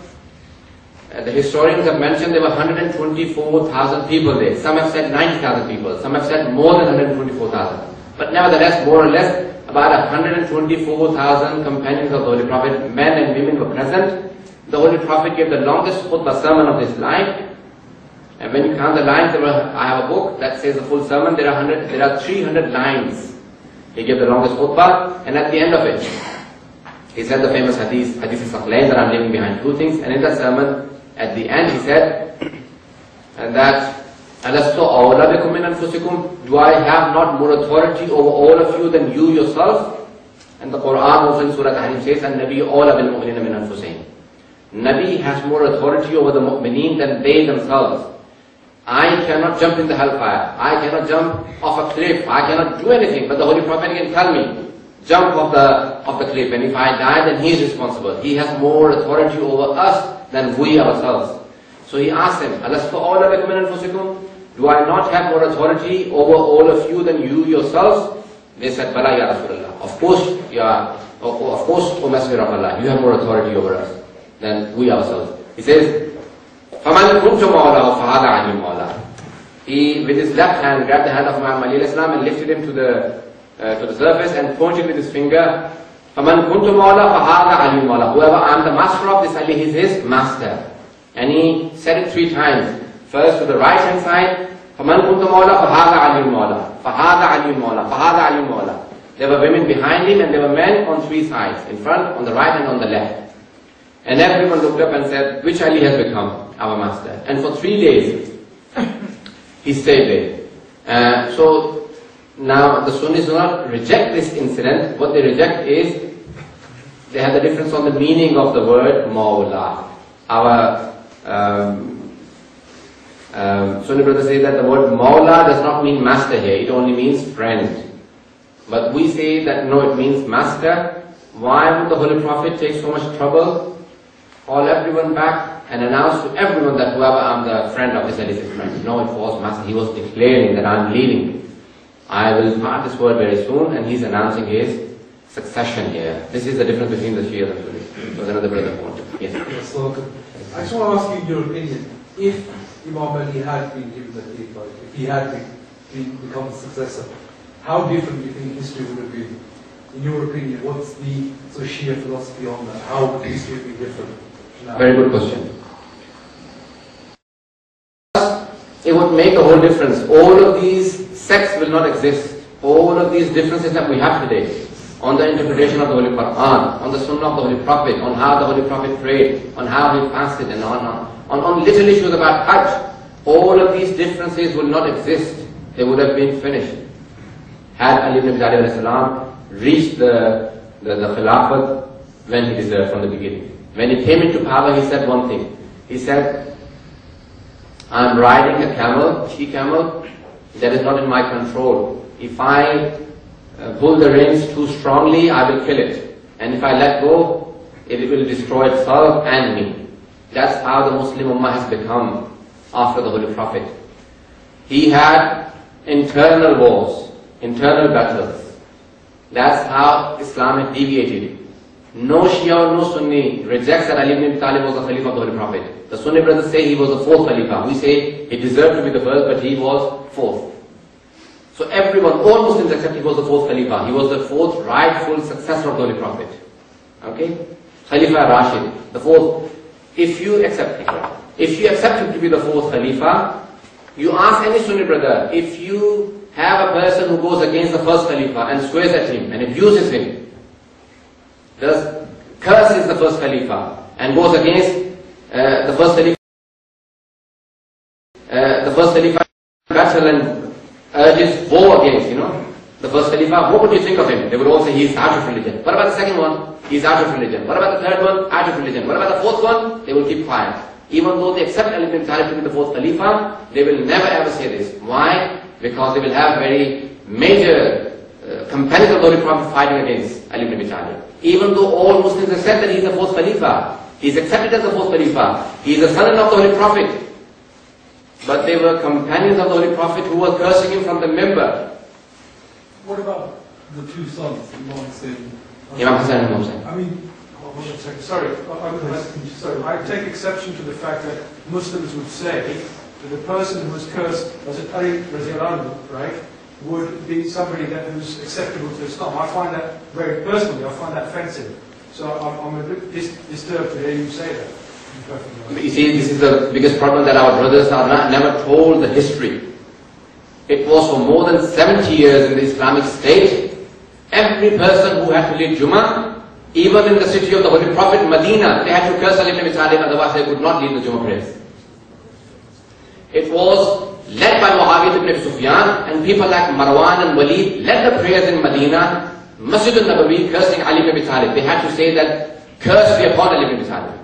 The historians have mentioned there were 124,000 people there. Some have said 90,000 people. Some have said more than 124,000. But nevertheless, more or less, about 124,000 companions of the Holy Prophet, men and women, were present. The Holy Prophet gave the longest khutbah sermon of his life. And when you count the lines, I have a book that says the full sermon. There are 300 lines. He gave the longest khutbah, and at the end of it, he said the famous hadith Saqlain, that I'm leaving behind two things. And in that sermon, at the end, he said that, do I have not more authority over all of you than you yourself? And the Quran also in Surah Tahrim says, and Nabi awla bil mu'minina min anfusihim. Nabi has more authority over the mu'mineen than they themselves. I cannot jump in the hellfire. I cannot jump off a cliff. I cannot do anything. But the Holy Prophet can tell me, jump off the cliff. And if I die, then he is responsible. He has more authority over us than we ourselves. So he asked them, do I not have more authority over all of you than you yourselves? They said, Bala ya Rasulullah. Of course, O Messenger of Allah, you have more authority over us than we ourselves. He says, فَمَنْ كُنْتُ مَوْلَهُ فَهَذَا عَلِيٌّ مَوْلَهُ. He, with his left hand, grabbed the hand of Muhammad ﷺ and lifted him to the surface and pointed with his finger, فَمَنْ كُنْتُ مَوْلَهُ فَهَذَا عَلِيٌّ مَوْلَهُ. Whoever I am the master of, this Ali is his master. And he said it 3 times. First to the right hand side, فَمَنْ كُنْتُ مَوْلَهُ فَهَذَا عَلِيٌّ مَوْلَهُ فَهَذَا عَلِيٌّ مَوْلَهُ فَهَذَا عَلِيٌّ مَوْلَهُ. There were women behind him and there were men on 3 sides, in front, on the right and on the left. And everyone looked up and said, which Ali has become our master? And for 3 days, he stayed there. So now the Sunnis do not reject this incident. What they reject is, they have the difference on the meaning of the word Mawla. Our Sunni brother says that the word Mawla does not mean master here, it only means friend. But we say that no, it means master. Why would the Holy Prophet take so much trouble? Call everyone back and announce to everyone that whoever I'm the friend of, this Ali is his friend. No, it was master. He was declaring that I'm leaving. I will depart this world very soon, and he's announcing his succession here. This is the difference between the Shia and Sunni. There was another brother who wanted. Yes. So, I just want to ask you your opinion. If Imam Ali had been given the Khalifa, if he had become the successor, how different do you think history would have been? In your opinion, what's the Shia philosophy on that? How would history be different now? Very good question. It would make a whole difference. All of these sects will not exist. All of these differences that we have today, on the interpretation of the Holy Quran, on the Sunnah of the Holy Prophet, on how the Holy Prophet prayed, on how he fasted, and on little issues about Hajj, all of these differences will not exist. They would have been finished. Had Ali ibn Abi Talib reached the Khilafat when he deserved from the beginning. When he came into power, he said one thing. He said, I'm riding a camel, she-camel, that is not in my control. If I pull the reins too strongly, I will kill it. And if I let go, it will destroy itself and me. That's how the Muslim Ummah has become after the Holy Prophet. He had internal wars, internal battles. That's how Islam had deviated. No Shia or no Sunni rejects that Ali ibn Abi Talib was the Khalifa of the Holy Prophet. The Sunni brothers say he was the 4th Khalifa. We say he deserved to be the 1st, but he was 4th. So everyone, all Muslims accept he was the 4th Khalifa. He was the 4th rightful successor of the Holy Prophet. Okay? Khalifa Rashid, the 4th. If you accept him to be the 4th Khalifa, you ask any Sunni brother, if you have a person who goes against the 1st Khalifa and swears at him and abuses him, curses the 1st Khalifa and goes against the 1st Khalifa battle and urges war against, the 1st Khalifa, what would you think of him? They would all say he's out of religion. What about the 2nd one? He's out of religion. What about the 3rd one? Out of religion. What about the 4th one? They will keep quiet. Even though they accept Ali ibn Talib to be the 4th Khalifa, they will never ever say this. Why? Because they will have very major companions of the Holy Prophet fighting against Ali ibn Abi Talib. Even though all Muslims accept that he is the 4th Khalifa, he is accepted as the 4th Khalifa, he is the son of the Holy Prophet, but they were companions of the Holy Prophet who were cursing him from the member. What about the 2 sons, Imam Hussein? Imam Hassan and Imam Hussein. I mean, sorry, I take exception to the fact that Muslims would say that the person who was cursed as Ali Raziyallahu, right, would be somebody that was acceptable to Islam. I find that very personally, I find that offensive. So I'm a bit disturbed to hear you say that. You see, this is the biggest problem, that our brothers are never told the history. It was for more than 70 years in the Islamic State Every person who had to lead Jummah, even in the city of the Holy Prophet, Medina, they had to curse Ali ibn Abi Talib, otherwise they could not lead the Jummah prayers. It was led by Muawiyah ibn Sufyan, and people like Marwan and Walid led the prayers in Medina, Masjid al-Nabawi, cursing Ali ibn Abi Talib. They had to say that, curse be upon Ali ibn Abi Talib.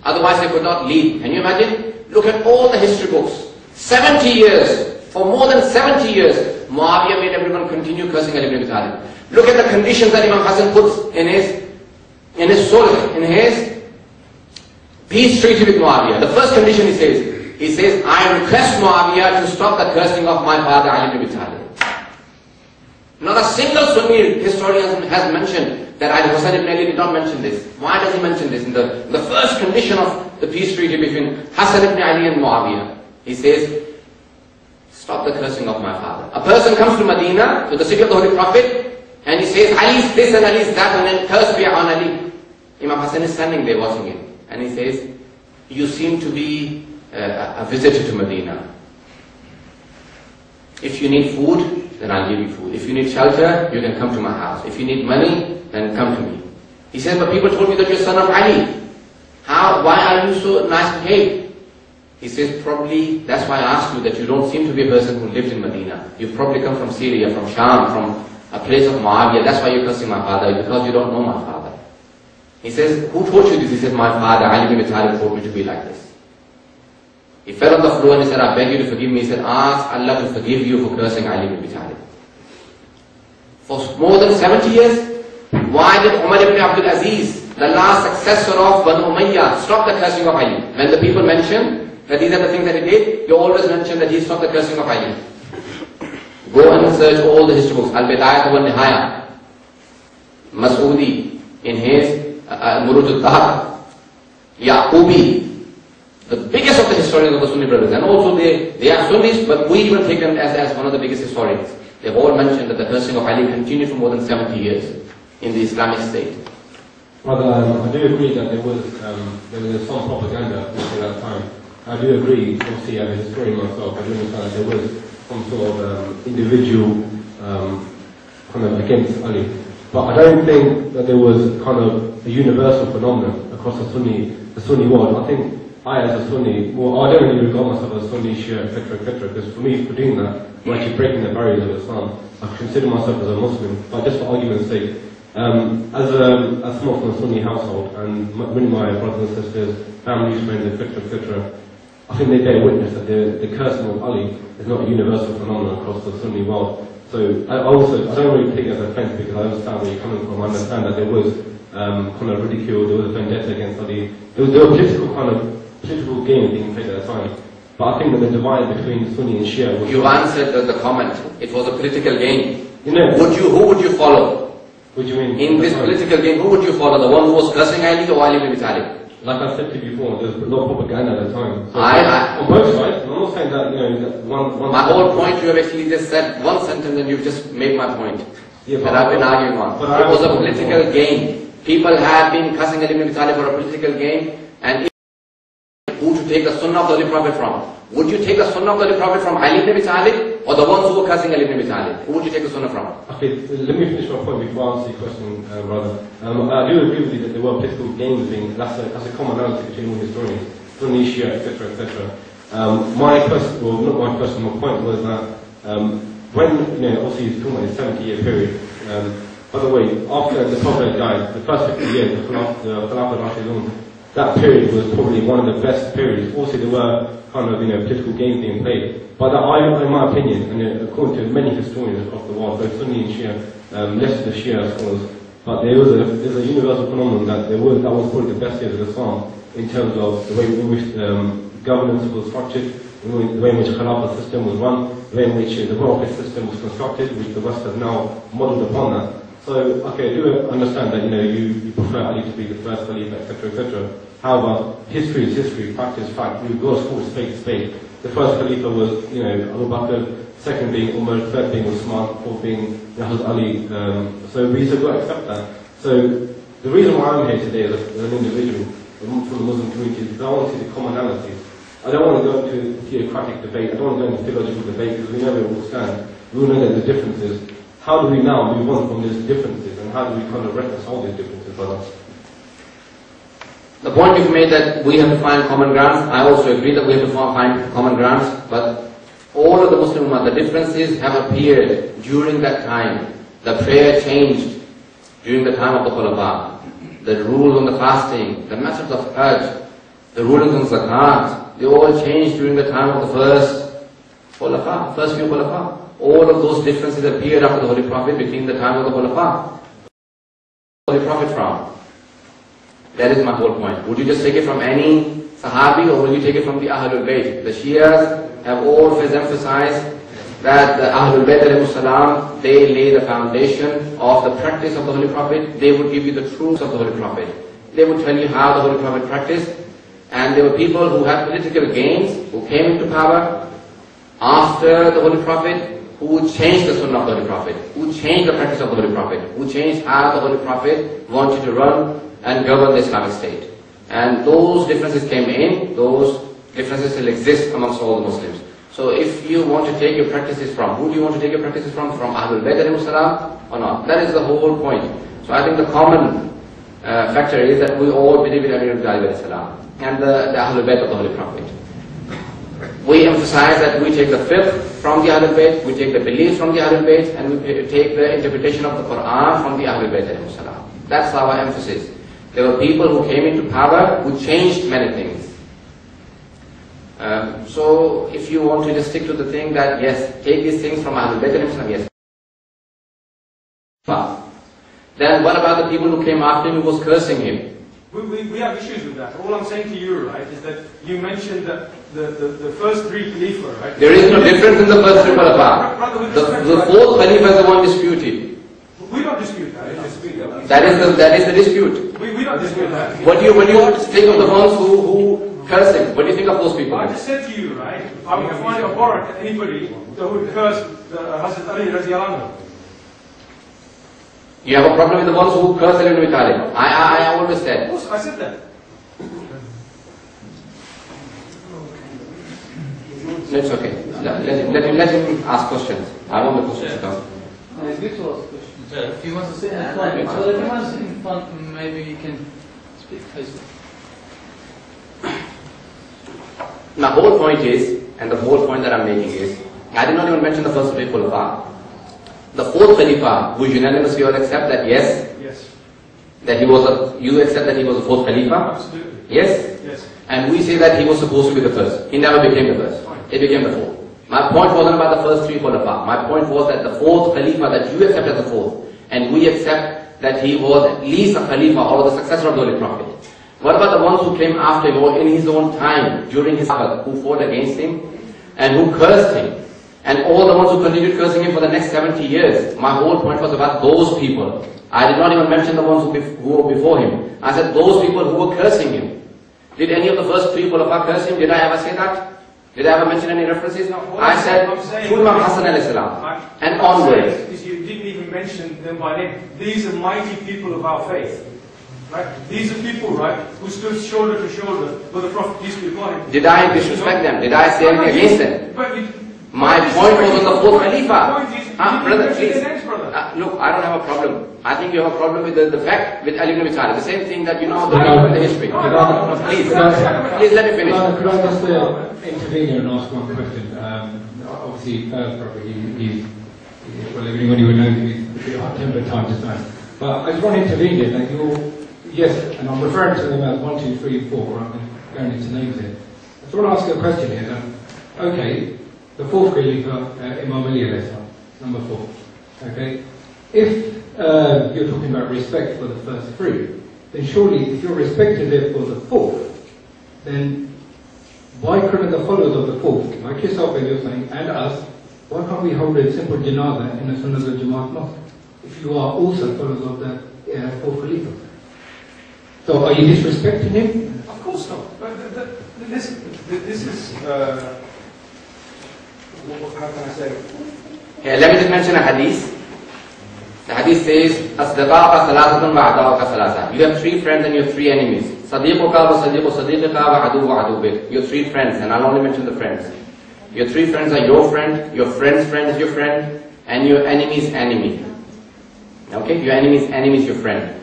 Otherwise they could not lead. Can you imagine? Look at all the history books. 70 years, for more than 70 years, Muawiyah made everyone continue cursing Ali ibn Abi Talib. Look at the conditions that Imam Hassan puts in his sulh, in his peace treaty with Muawiyah. The first condition he says, I request Muawiyah to stop the cursing of my father Ali ibn Abi Talib. Not a single Sunni historian has mentioned that Hussain ibn Ali did not mention this. Why does he mention this? In the first condition of the peace treaty between Hassan ibn Ali and Muawiyah, he says, stop the cursing of my father. A person comes to Medina, to the city of the Holy Prophet, and he says, Ali is this and Ali is that, and then curse be on Ali. Imam Hassan is standing there watching him, and he says, you seem to be a visitor to Medina. If you need food, then I'll give you food. If you need shelter, you can come to my house. If you need money, then come to me. He says, but people told me that you're son of Ali. Why are you so nice behaved? He says, probably, that's why I asked you, that you don't seem to be a person who lived in Medina. You've probably come from Syria, from Sham, from a place of Muawiyah. That's why you're cursing my father, because you don't know my father. He says, who taught you this? He says, my father, Ali ibn Abi Talib, taught me to be like this. He fell on the floor and he said, I beg you to forgive me. He said, ask Allah to forgive you for cursing Ali ibn Abi Talib. For more than 70 years, why did Umar ibn Abdul Aziz, the last successor of Banu Umayyah, stop the cursing of Ali? When the people mention that these are the things that he did, you always mention that he stopped the cursing of Ali. Go and search all the history books. Al-Bidayah wa Nihaya, Mas'udi, in his Muruj al-Tahab, Yaqubi, the biggest of the historians of the Sunni brothers, and also they are Sunnis, but we even take them as one of the biggest historians. They've all mentioned that the cursing of Ali continued for more than 70 years in the Islamic State. Brother, I do agree that there was some propaganda at that time. I do agree, obviously as a historian myself, I do understand that there was some sort of individual kind of against Ali. But I don't think that there was kind of a universal phenomenon across the Sunni world. I think I, as a Sunni, well, I don't really regard myself as Sunni, Shia, etc., because for me, for doing that, we're actually breaking the barriers of Islam. I consider myself as a Muslim, but just for argument's sake, as someone from a Sunni household, and many of my brothers and sisters, families, friends, etc., I think they bear witness that the cursing of Ali is not a universal phenomenon across the Sunni world. So I don't really take it as a offence, because I understand where you're coming from. I understand that there was kind of ridicule, there was a vendetta against Ali. There were political game being played at the time. But I think that the divide between Sunni and Shia was... You answered the comment. It was a political game. You know, who would you follow? What do you mean? In this political game, who would you follow? The one who was cursing Ali or Ali ibn Abi Talib? Like I said to you before, there's a lot of propaganda at the time. So on both sides, I'm not saying that, that one my whole point, you have actually just said one sentence and you've just made my point. Yeah, that I've been arguing on. It was a political game. People have been cursing Ali ibn Abi Talib for a political game, and who to take the Sunnah of the Holy Prophet from? Would you take the Sunnah of the Holy Prophet from Ali ibn Abi Talib, or the ones who were cursing Ali ibn Abi Talib? Who would you take the Sunnah from? Okay, let me finish my point before I answer your question, brother. I do agree with you that there were political games being, that's a commonality between all historians, Sunni, Shia, etc., etc. My point was that when, obviously he's talking about a 70-year period. By the way, after the Prophet died, the first 50 years, the Khilafah Rashidun, that period was probably one of the best periods. Also, there were kind of political games being played. But in my opinion, and according to many historians across the world, both Sunni and Shia, less of the Shia scholars, but there's a universal phenomenon that that was probably the best years of Islam in terms of the way in which governance was structured, the way in which Khilafah system was run, the way in which the welfare system was constructed, which the West has now modelled upon that. So, okay, I do understand that you prefer Ali to be the first Khalifa, etc., etc. However, history is history, fact is fact. We've got to call spade to spade. The first Khalifa was, Abu Bakr, second being Umar, third being Usman, fourth being Hazrat Ali. So we've got to accept that. So the reason why I'm here today as an individual from the Muslim community is because I want to see the commonalities. I don't want to go into theocratic debate. I don't want to go into theological debate because we know where we all stand. We all know that the differences. how do we now move on from these differences, and how do we kind of reconcile these differences, brother? The point you've made that we have to find common grounds, I also agree that we have to find common grounds, but all of the Muslim Ummah, the differences have appeared during that time. The prayer changed during the time of the Khulafa. The rules on the fasting, the methods of Hajj, the rulings on Zakat, they all changed during the time of the first Khulafa, first few Khulafa. All of those differences appeared after the Holy Prophet between the time of the Khulafa. Holy Prophet from? That is my whole point. Would you just take it from any Sahabi, or will you take it from the Ahlul Bayt? The Shias have always emphasized that the Ahlul Bayt alayhi salam, they lay the foundation of the practice of the Holy Prophet. They would give you the truths of the Holy Prophet. They would tell you how the Holy Prophet practiced. And there were people who had political gains, who came into power after the Holy Prophet, who would change the Sunnah of the Holy Prophet, who changed the practice of the Holy Prophet, who changed how the Holy Prophet wanted to run and govern the Islamic State. And those differences came in, those differences still exist amongst all the Muslims. So if you want to take your practices from, who do you want to take your practices from Ahlul Bayt alayhi salam or not? That is the whole point. So I think the common factor is that we all believe in Ali alayhi salam and the Ahlul Bayt of the Holy Prophet. We emphasize that we take the fiqh from the Ahlul Bayt, we take the beliefs from the Ahlul Bayt, and we take the interpretation of the Quran from the Ahlul Bayt alayhi salam. That's our emphasis. There were people who came into power who changed many things. So if you want to just stick to the thing that yes, take these things from Ahlul Bayt alayhi salam, yes. Then what about the people who came after him who was cursing him? We have issues with that. All I'm saying to you, right, is that you mentioned that the first three Khalifa, right? There is no difference in the first three Khalifa. The fourth Khalifa is the one disputed. We don't dispute that. That is the dispute. We don't dispute that. When you think of the ones who cursing, what do you think of those people? I just said to you, right, I would find a warrant at anybody that would curse Hazrat Ali radiallahu anhu. You have a problem with the ones who curse Ali ibn Abi Talib. I always said. Of course, I said that. It's okay. Let him ask questions. I want the questions to come. It's good to ask questions. If you want to sit in front, well, if you want to sit in front, maybe you can speak closer. My whole point is, and the whole point that I'm making is, I did not even mention the first three Khulafa. The fourth Khalifa, we unanimously all accept that yes, that he was you accept that he was the fourth Khalifa? Absolutely. Yes? Yes. And we say that he was supposed to be the first. He never became the first. He became the fourth. My point wasn't about the first three Khulafa. My point was that the fourth Khalifa that you accept as the fourth, and we accept that he was at least a Khalifa or the successor of the Holy Prophet. What about the ones who came after him or in his own time, during his life, who fought against him and who cursed him? And all the ones who continued cursing him for the next 70 years. My whole point was about those people. I did not even mention the ones who were before him. I said those people who were cursing him. Did any of the first three Khulafa curse him? Did I ever say that? Did I ever mention any references? I said, Imam Hassan alayhi salam. And onwards. You didn't even mention them by name. These are mighty people of our faith. Right? These are people, right, who stood shoulder to shoulder with the Prophet, peace be upon him. Did I disrespect them? Did I say anything against them? My point was on the fourth Khalifa. Brother, please. Look, I don't have a problem. I think you have a problem with the fact with Ali ibn Abi Talib. The same thing that you know the history. Please let me finish. Could I just intervene here and ask one question? Obviously, well, everybody would know he's a bit hot-tempered time to time. But I just want to intervene here that yes, and I'm referring to them as 1, 2, 3, 4, I'm going into names here. I just want to ask you a question here. That, okay, the fourth Khalifa, Imam Ali alayhi salam, number 4. Okay, if you're talking about respect for the first three, then surely if your respect is there for the fourth, then why couldn't the followers of the fourth, like yourself and you're saying, and us, why can't we hold a simple janazah in a Sunnah al-Jamaat mosque if you are also followers of the fourth Khalifa? So are you disrespecting him? Of course not. But this is, how can I say? Yeah, let me just mention a hadith. The hadith says, أصدقاء ثلاثة وأعداؤك ثلاثة. You have 3 friends and you have 3 enemies. صديقك وصديق صديقك وعدو وعدوك. You have 3 friends, and I'll only mention the friends. Your 3 friends are your friend, your friend's friend is your friend, and your enemy's enemy. Okay? Your enemy's enemy is your friend.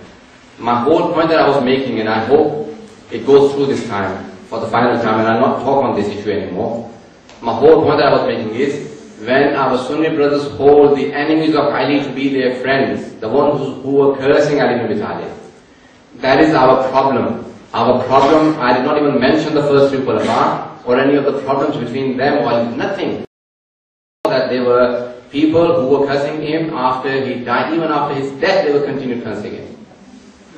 My whole point that I was making, and I hope it goes through this time, for the final time, and I'll not talk on this issue anymore. My whole point that I was making is, when our Sunni brothers hold the enemies of Ali to be their friends, the ones who were cursing Ali ibn Abi Talib, that is our problem. Our problem, I did not even mention the first three khulafa or any of the problems between them or nothing. That there were people who were cursing him after he died, even after his death, they were continued cursing him.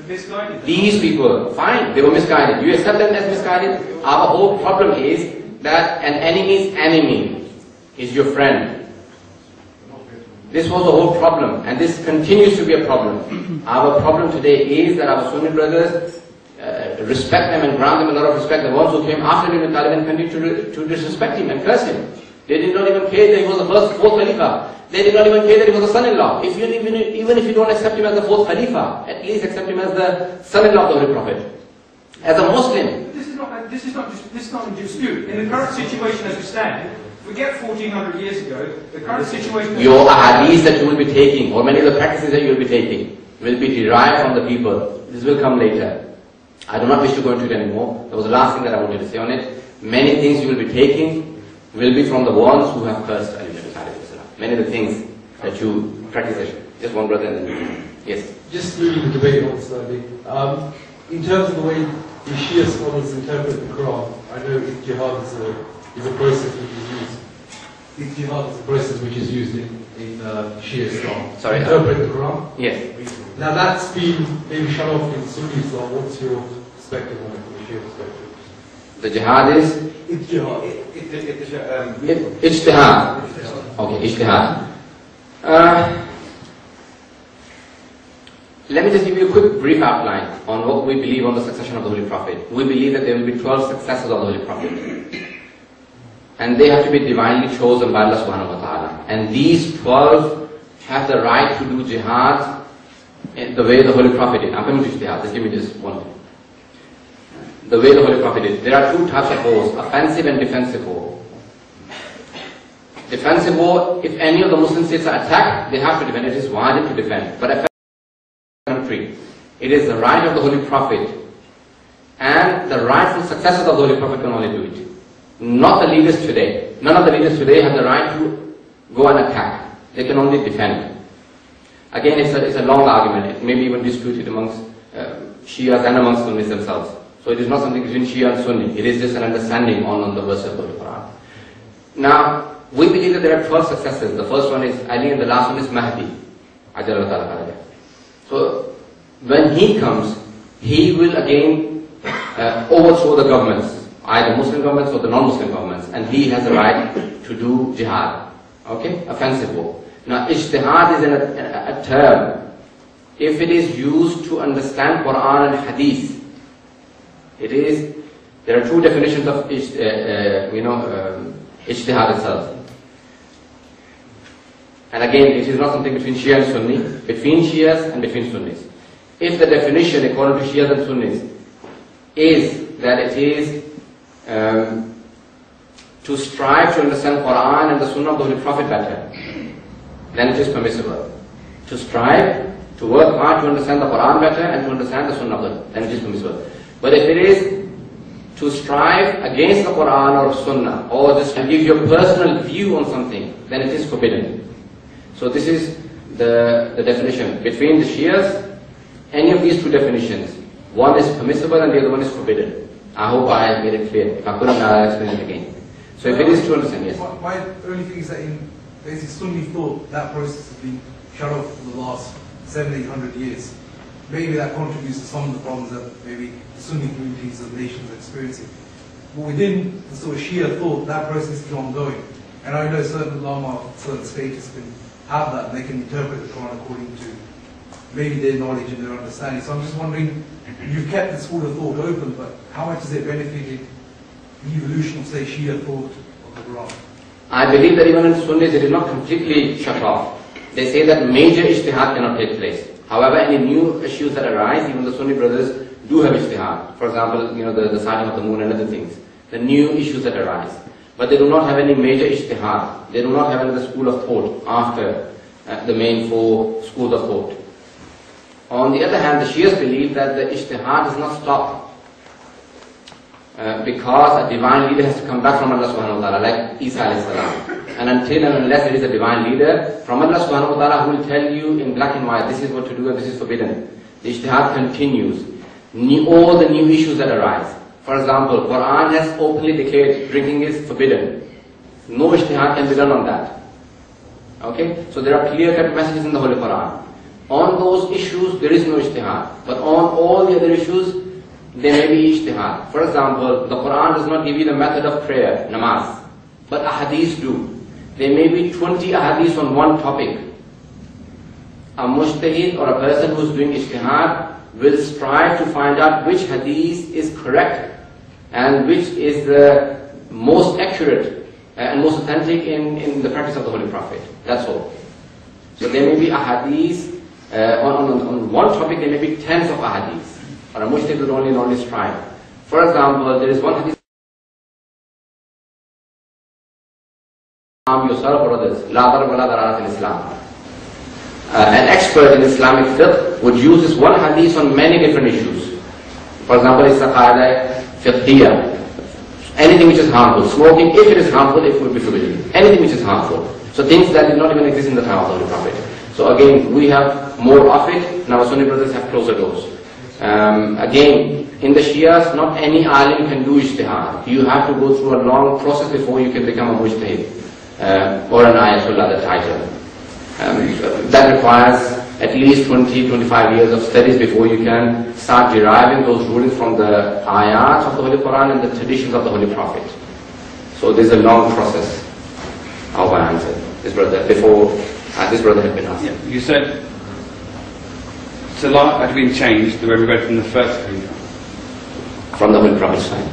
Misguided. These people, fine, they were misguided. You accept them as misguided? Our whole problem is that an enemy's enemy is your friend. This was the whole problem, and this continues to be a problem. Our problem today is that our Sunni brothers respect them and grant them a lot of respect. The ones who came after Ibn Talib and continue to disrespect him and curse him. They did not even care that he was the fourth Khalifa. They did not even care that he was a son-in-law. Even if you don't accept him as the fourth Khalifa, at least accept him as the son-in-law of the Holy Prophet. As a Muslim. This is not in dispute. In the current situation as we stand, forget 1400 years ago, the current situation... Your ahadith that you will be taking, or many of the practices that you will be taking, will be derived from the people. This will come later. I do not wish to go into it anymore. That was the last thing that I wanted to say on it. Many things you will be taking will be from the ones who have cursed Ali ibn Abi Talib. Many of the things that you practice. Just one brother and then yes. Just moving the debate on slightly. In terms of the way the Shia scholars interpret the Quran, I know ijtihad is a process which is used. Ijtihad is a process which is used in Shia Islam. Sorry. Interpret the Quran. Yes. Now that's been maybe shut off in Sunni Islam. What's your perspective on it from the Shia perspective? The jihad is? Ijtihad. Ijtihad. Okay, ijtihad. Let me just give you a quick brief outline on what we believe on the succession of the Holy Prophet. We believe that there will be 12 successors of the Holy Prophet. And they have to be divinely chosen by Allah subhanahu wa ta'ala. And these 12 have the right to do jihad in the way the Holy Prophet did. I'm coming to ijtihad, just give me this one thing. The way the Holy Prophet did. There are two types of wars, offensive and defensive war. Defensive war, if any of the Muslim states are attacked, they have to defend. It is wajib to defend. But country, it is the right of the Holy Prophet, and the rightful successors of the Holy Prophet can only do it. Not the leaders today. None of the leaders today have the right to go and attack. They can only defend. Again, it's a long argument. It may be even disputed amongst Shias and amongst Sunnis themselves. So it is not something between Shia and Sunni. It is just an understanding on the verse of the Quran. Now, we believe that there are 12 successors. The first one is Ali and the last one is Mahdi. So, when he comes, he will again overthrow the governments, either Muslim governments or the non-Muslim governments, and he has the right to do jihad. Okay? Offensive war. Now, ijtihad is a term. If it is used to understand Quran and Hadith, there are two definitions of ijtihad itself. And again, it is not something between Shia and Sunni, between Shias and between Sunnis. If the definition, according to Shias and Sunnis, is that it is to strive to understand Quran and the Sunnah of the Holy Prophet better, then it is permissible. To strive, to work hard to understand the Quran better and to understand the Sunnah of the Prophet, then it is permissible. But if it is to strive against the Quran or Sunnah, or just to give your personal view on something, then it is forbidden. So this is the definition. Between the Shias, any of these two definitions, one is permissible and the other one is forbidden. I hope I have made it clear. If I couldn't, I'll explain it again. So if it is to understand, yes. My only thing is that in basically Sunni thought that process has been shut off for the last 700-800 years. Maybe that contributes to some of the problems that maybe the Sunni communities and nations are experiencing. But within the sort of Shia thought, that process is ongoing. And I know certain ulama, certain states can have that, and they can interpret the Quran according to maybe their knowledge and their understanding. So I'm just wondering, you've kept the school of thought open, but how much has it benefited the evolution of, say, Shia thought of the Quran? I believe that even in Sunnis it is not completely shut off. They say that major ijtihad cannot take place. However, any new issues that arise, even the Sunni brothers do have ijtihad. For example, the sighting of the moon and other things. The new issues that arise. But they do not have any major ijtihad. They do not have any school of thought after the main four schools of thought. On the other hand, the Shias believe that the ijtihad does not stop because a divine leader has to come back from Allah subhanahu wa ta'ala, like Isa alayhi salam. And until and unless there is a divine leader from Allah subhanahu wa ta'ala who will tell you in black and white, this is what to do and this is forbidden, the ijtihad continues. All the new issues that arise. For example, Quran has openly declared drinking is forbidden. No ijtihad can be done on that. Okay? So there are clear-cut messages in the Holy Quran. On those issues, there is no ijtihad. But on all the other issues, there may be ijtihad. For example, the Quran does not give you the method of prayer, namaz. But ahadith do. There may be 20 ahadith on one topic. A mujtahid or a person who is doing ijtihad will strive to find out which hadith is correct and which is the most accurate and most authentic in the practice of the Holy Prophet. That's all. So there may be ahadith, on one topic there may be tens of ahadith, or a mujtahid will only strive. For example, there is one hadith, yourself or others, la dar wala dararat in Islam. An expert in Islamic fiqh would use this one hadith on many different issues. For example, it's a qaida fiqhiyya. Anything which is harmful. Smoking, if it is harmful, it would be forbidden. Anything which is harmful. So things that did not even exist in the time of the Holy Prophet. So again, we have more of it, and our Sunni brothers have closer doors. Again, in the Shias, not any alim can do ijtihad. You have to go through a long process before you can become a mujtahid. Or an ayatollah, the title. That requires at least 20-25 years of studies before you can start deriving those rulings from the ayats of the Holy Quran and the traditions of the Holy Prophet. So there's a long process. How I answered this brother before this brother had been asked. Yeah, you said Salah had been changed the way we read from the first Khalifa. From the Holy Prophet's time.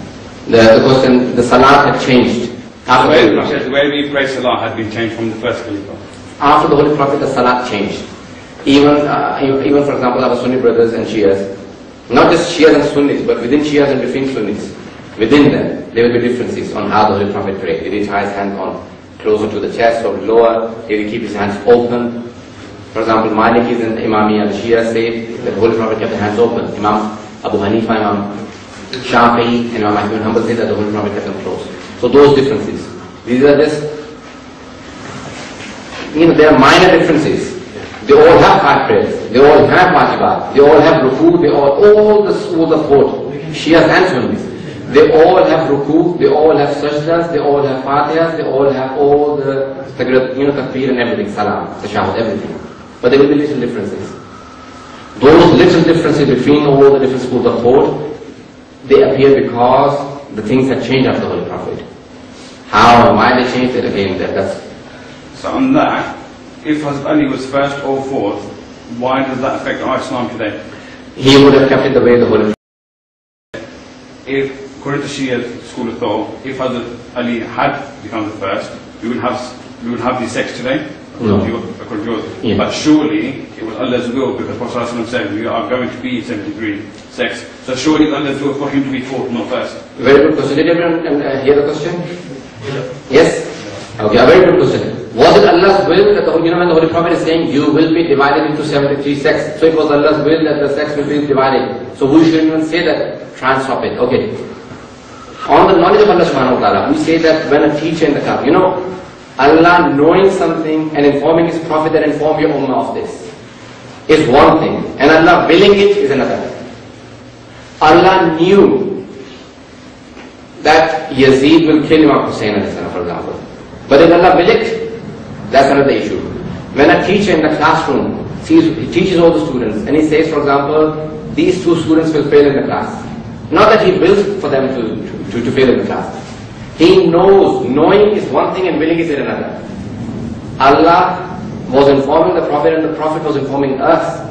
The question, the Salah had changed. The way we pray Salah had been changed from the first Khalifa. After the Holy Prophet, the Salat changed. Even for example, our Sunni brothers and Shias, not just Shias and Sunnis, but within Shias and between Sunnis, within them, there will be differences on how the Holy Prophet prayed. Did he tie his hands on closer to the chest or lower? Did he keep his hands open? For example, Malikis and Imamiyya, the Shias say that the Holy Prophet kept the hands open. Imam Abu Hanifa, Imam Shafi'i, and Imam Ahmad bin Hanbal say that the Holy Prophet kept them closed. So those differences. These are just, there are minor differences. They all have high prayers. They all have wajibat. They all have ruku. They all the schools of thought, Shias and Sunnis. They all have ruku. They all have sajdas. They all have fatihas. They all have all the takbir and everything, salam, tashahud, everything. But there will be little differences. Those little differences between all the different schools of thought, they appear because the things have changed after the Holy Prophet. How and why they changed it again, that's... So on that, if Hazrat Ali was first or fourth, why does that affect our Islam today? He would have kept it the way the Holy Prophet. If, according to Shia school of thought, if Hazrat Ali had become the first, we would have these sects today? No. According to yours. Yeah. But surely it was Allah's will, because Prophet ﷺ said we are going to be 73 sects. So surely it was Allah's will for him to be fourth, not first. Very good question. Did everyone hear the question? Yes? Okay, a very good question. Was it Allah's will that when the Holy Prophet is saying you will be divided into 73 sects, so it was Allah's will that the sects will be divided. So we shouldn't even say that, try and stop it. Okay. On the knowledge of Allah subhanahu wa ta'ala, we say that when a teacher in the class, Allah knowing something and informing His Prophet that inform your ummah of this is one thing, and Allah willing it is another. Allah knew that Yazid will kill Imam Hussain, for example. But did Allah will it? That's another issue. When a teacher in the classroom he teaches all the students, and he says, for example, these two students will fail in the class. Not that he wills for them to fail in the class. He knows, knowing is one thing and willing is another. Allah was informing the Prophet and the Prophet was informing us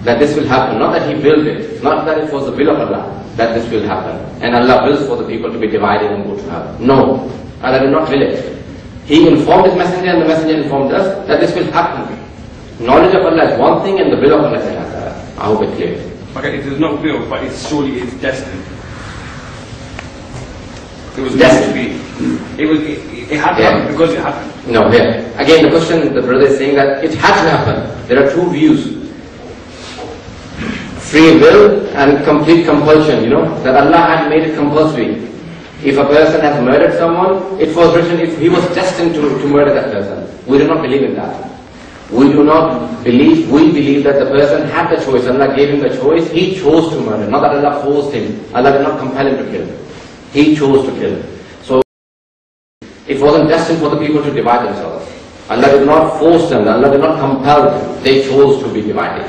that this will happen. Not that he willed it, not that it was the will of Allah that this will happen. And Allah wills for the people to be divided and go to hell. No, Allah did not will it. He informed His Messenger and the Messenger informed us that this will happen. Knowledge of Allah is one thing and the will of Allah is another. I hope it's clear. Okay, it is not will, but it surely is destined. It was meant to be. It had to happen because it happened. No, here. Again, the question, the brother is saying that it had to happen. There are two views. Free will and complete compulsion, that Allah had made it compulsory. If a person has murdered someone, it was written if he was destined to murder that person. We do not believe in that. We believe that the person had the choice. Allah gave him the choice. He chose to murder. Not that Allah forced him. Allah did not compel him to kill. He chose to kill. So it wasn't destined for the people to divide themselves. Allah did not force them. Allah did not compel them. They chose to be divided.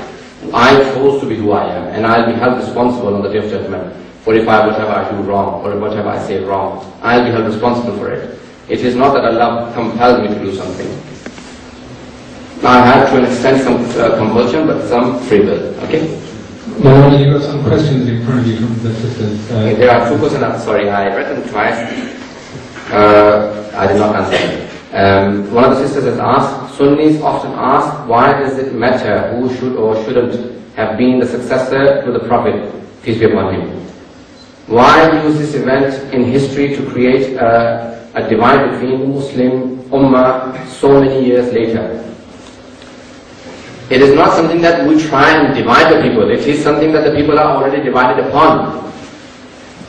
I chose to be who I am, and I'll be held responsible on the Day of Judgment for whatever I do wrong, or whatever I say wrong. I'll be held responsible for it. It is not that Allah compelled me to do something. I had to an extent some compulsion, but some free will. Okay? Maulana, you got some questions in front of you from the sisters. There are two questions. Sorry, I read them twice. I did not answer them. One of the sisters has asked, Sunnis often ask, why does it matter who should or shouldn't have been the successor to the Prophet, peace be upon him? Why use this event in history to create a divide between Muslim Ummah so many years later? It is not something that we try and divide the people. It is something that the people are already divided upon.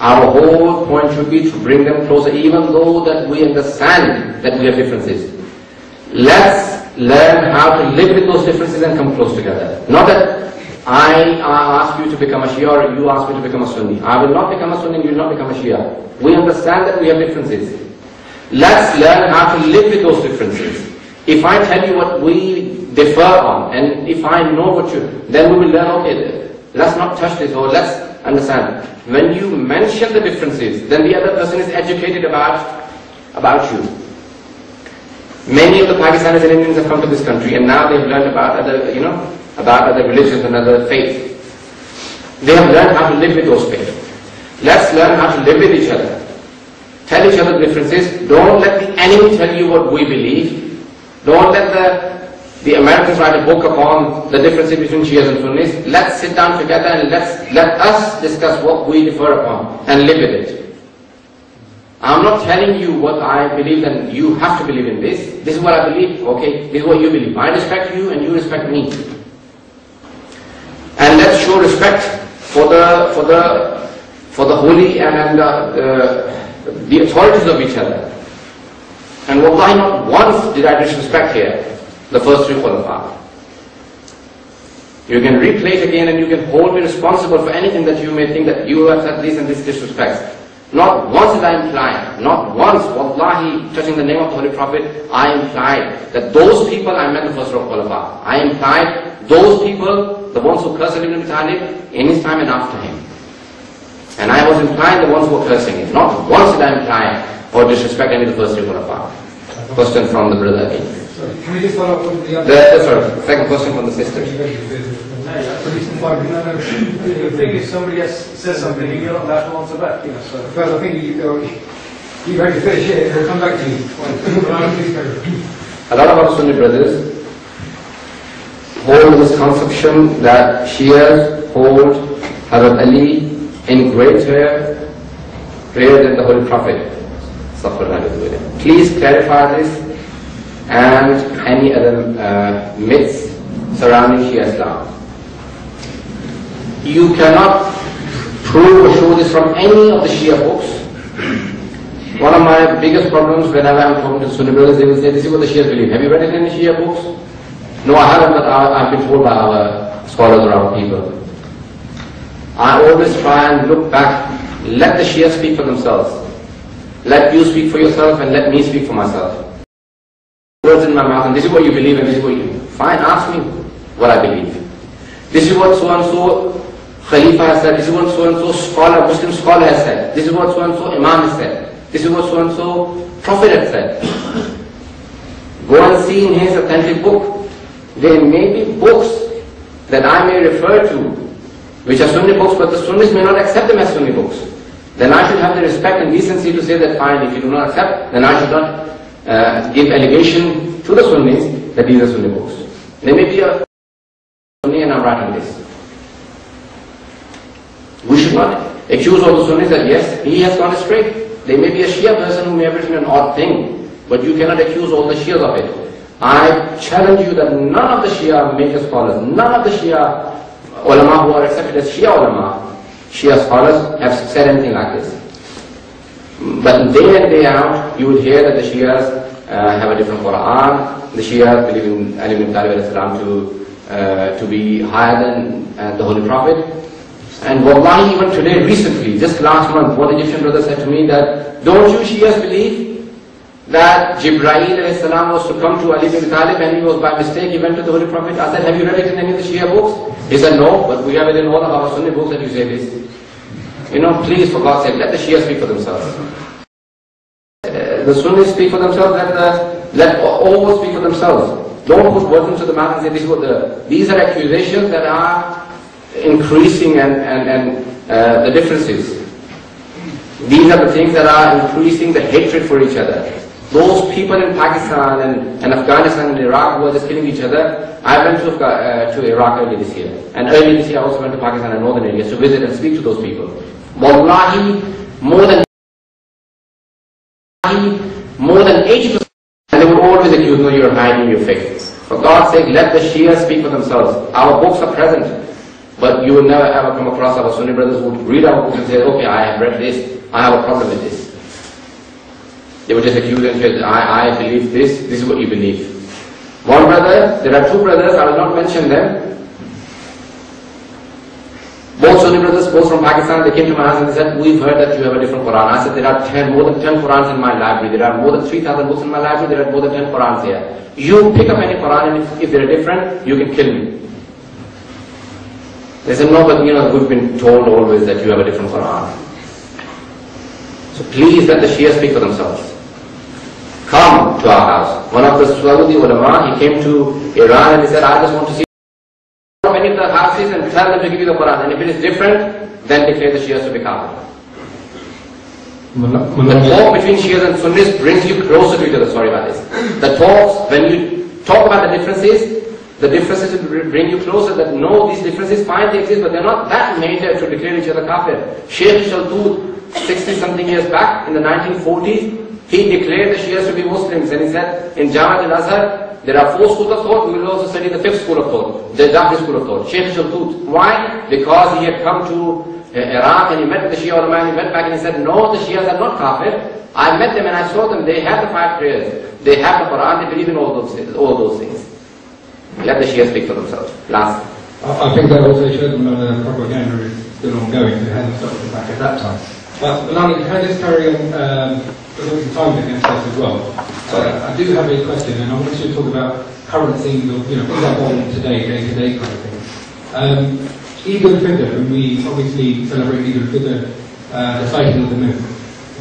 Our whole point should be to bring them closer, even though that we understand that we have differences. Let's learn how to live with those differences and come close together. Not that I ask you to become a Shia or you ask me to become a Sunni. I will not become a Sunni and you will not become a Shia. We understand that we have differences. Let's learn how to live with those differences. If I tell you what we differ on, and if I know what you, then we will learn, okay, let's not touch this, or let's understand. When you mention the differences, then the other person is educated about you. Many of the Pakistanis and Indians have come to this country, and now they've learned about other religions and other faiths. They have learned how to live with those faiths. Let's learn how to live with each other. Tell each other the differences. Don't let the enemy tell you what we believe. Don't let the Americans write a book upon the differences between Shias and Sunnis. Let's sit down together and let us discuss what we differ upon and live with it. I'm not telling you what I believe and you have to believe in this. This is what I believe. Okay, this is what you believe. I respect you and you respect me. And let's show respect for the holy and the authorities of each other. And wallahi, not once did I disrespect here the first three Khulafa. You can replay it again and you can hold me responsible for anything that you may think that you have said this and this disrespects. Not once did I imply, not once, wallahi, touching the name of the Holy Prophet, I implied that those people I meant the first row of Khulafa. I implied those people, the ones who cursed Ibn Abi Talib in his time and after him. And I was implying the ones who were cursing him. Not once did I imply or disrespect any of the first three Khulafa. Question from the brother again. Can we just follow up with the other? Second question from the sister. The thing is, somebody says something, and you're not allowed to answer back. So. Well, I think you ready to finish it, we'll come back to you. A lot of our Sunni brothers hold this conception that Shias hold Hazrat Ali in greater prayer than the Holy Prophet. Please clarify this and any other myths surrounding Shia Islam. You cannot prove or show this from any of the Shia books. One of my biggest problems whenever I'm talking to Sunni brothers, they will say, this is what the Shias believe. Have you read it in the Shia books? No, I haven't, but I've been told by our scholars or our people. I always try and look back, let the Shia speak for themselves. Let you speak for yourself and let me speak for myself. Words in my mouth, and this is what you believe and this is what you do. Fine, ask me what I believe. This is what so-and-so Khalifa has said, this is what so-and-so scholar, Muslim scholar has said, this is what so-and-so Imam has said, this is what so-and-so Prophet has said. Go and see in his authentic book. There may be books that I may refer to, which are Sunni books, but the Sunnis may not accept them as Sunni books. Then I should have the respect and decency to say that fine, if you do not accept, then I should not give allegation to the Sunnis that these are Sunni books. There may be a Sunni and I'm writing this. We should not accuse all the Sunnis that yes, he has gone astray. There may be a Shia person who may have written an odd thing, but you cannot accuse all the Shias of it. I challenge you that none of the Shia major scholars, none of the Shia ulama who are accepted as Shia ulama, Shia scholars, have said anything like this. But day in, day out, you will hear that the Shias have a different Quran. The Shias believe in Ali ibn Talib alayhi salam to be higher than the Holy Prophet. And wallahi, even today, recently, just last month, one Egyptian brother said to me that, don't you Shias believe that Jibreel alayhi salam was to come to Ali ibn Talib and he was by mistake, he went to the Holy Prophet? I said, have you read it in any of the Shia books? He said, no, but we have it in all of our Sunni books that you say this. You know, please, for God's sake, let the Shia speak for themselves. The Sunnis speak for themselves, let all speak for themselves. Don't put words into the mouth and say this is what these are accusations that are increasing and the differences. These are the things that are increasing the hatred for each other. Those people in Pakistan and Afghanistan and Iraq who are just killing each other. I went to Iraq earlier this year. And earlier this year I also went to Pakistan and northern areas to visit and speak to those people. Wallahi, more than 80%, and they would always accuse, no, you're hiding your faith. For God's sake, let the Shia speak for themselves. Our books are present, but you will never ever come across our Sunni brothers who would read our books and say, okay, I have read this, I have a problem with this. They would just accuse and say, I believe this is what you believe. One brother, there are two brothers, I will not mention them. Both Sunni brothers, both from Pakistan, they came to my house and they said, we've heard that you have a different Quran. I said, there are more than 10 Qurans in my library. There are more than 3,000 books in my library. There are more than 10 Qurans here. You pick up any Quran and if they're different, you can kill me. They said, no, but you know, we've been told always that you have a different Quran. So please let the Shia speak for themselves. Come to our house. One of the Saudi ulama, he came to Iran and he said, I just want to see many of the houses and tell them to give you the Quran. And if it is different, then declare the Shias to be kafir. The talk between Shias and Sunnis brings you closer to each other. Sorry about this. The talks, when you talk about the differences will bring you closer. That no, these differences fine, they exist, but they're not that major to declare each other kafir. Sheikh Shaltut, 60-something years back, in the 1940s, he declared the Shias to be Muslims. And he said, in Jamaat al-Azhar, there are 4 schools of thought, we will also study the 5th school of thought, the Jafri school of thought, Sheikh Shaltut. Why? Because he had come to Iraq and he met the Shia ulama and he went back and he said, no, the Shias are not kafir. I met them and I saw them, they have the 5 prayers, they have the Quran, they believe in all those things. Let the Shias speak for themselves. Last. I think that also showed them the propaganda is still ongoing, they hadn't stopped back at that time. But Maulana, can I just carry on, because the time against us as well. I do have a question, and I want you to talk about current things of, things that go on today, day-to-day kind of thing. Eid al-Fitr, and we obviously celebrate Eid al-Fitr, the sighting of the moon.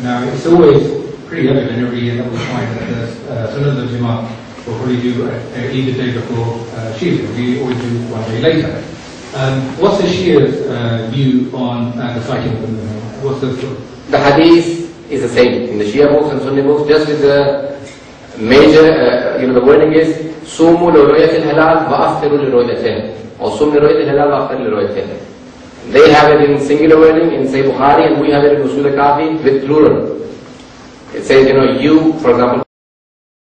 Now, it's always pretty evident every year that we find that the Sunnah al-Jama'ah will probably do Eid the day before Shia. We always do one day later. What's the Shia's view on the sighting of the moon? What's the hadith is the same in the Shia books and Sunni books, just with the major, the wording is Sumu li-ru'yatil halal wa aftiru li-ru'yatin, or Sum li-ru'yatil halal wa aftir li-ru'yatin. They have it in singular wording in Sahih Bukhari, and we have it in Usul al-Kafi with plural. It says, you, for example,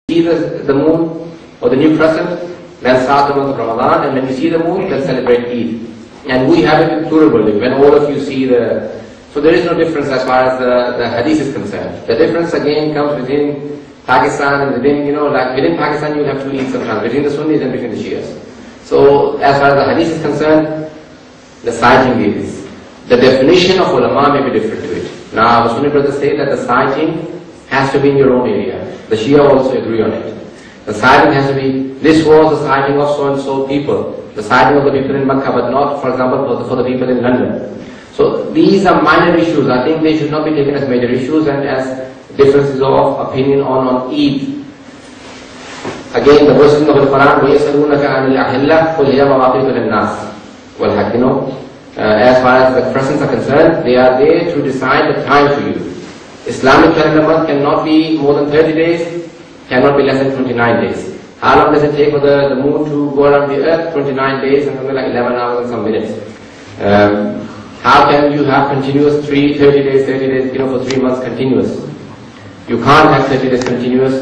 see the moon or the new crescent, then start the month of Ramadan, and when you see the moon, then celebrate Eid. And we have it in plural wording, when all of you see the... So there is no difference as far as the hadith is concerned. The difference again comes within Pakistan and within, within Pakistan you will have to eat sometimes, between the Sunnis and between the Shias. So as far as the hadith is concerned, the sighting is, the definition of ulama may be different to it. Now the Sunni brothers say that the sighting has to be in your own area. The Shia also agree on it. The sighting has to be, this was the sighting of so and so people, the sighting of the people in Makkah, but not, for example, for the people in London. So these are minor issues. I think they should not be taken as major issues and as differences of opinion on Eid. Again, the verses of the Quran, وَيَسَلُونَكَ عَنِ الْأَحِلَّةِ قُلْ هِيَ مَوَاقِيتُ لِلنَّاسِ وَالْحَجِّ. As far as the crescents are concerned, they are there to decide the time for you. Islamic calendar month cannot be more than 30 days, cannot be less than 29 days. How long does it take for the moon to go around the earth? 29 days and something like 11 hours and some minutes. How can you have continuous 30 days, for 3 months continuous? You can't have 30 days continuous,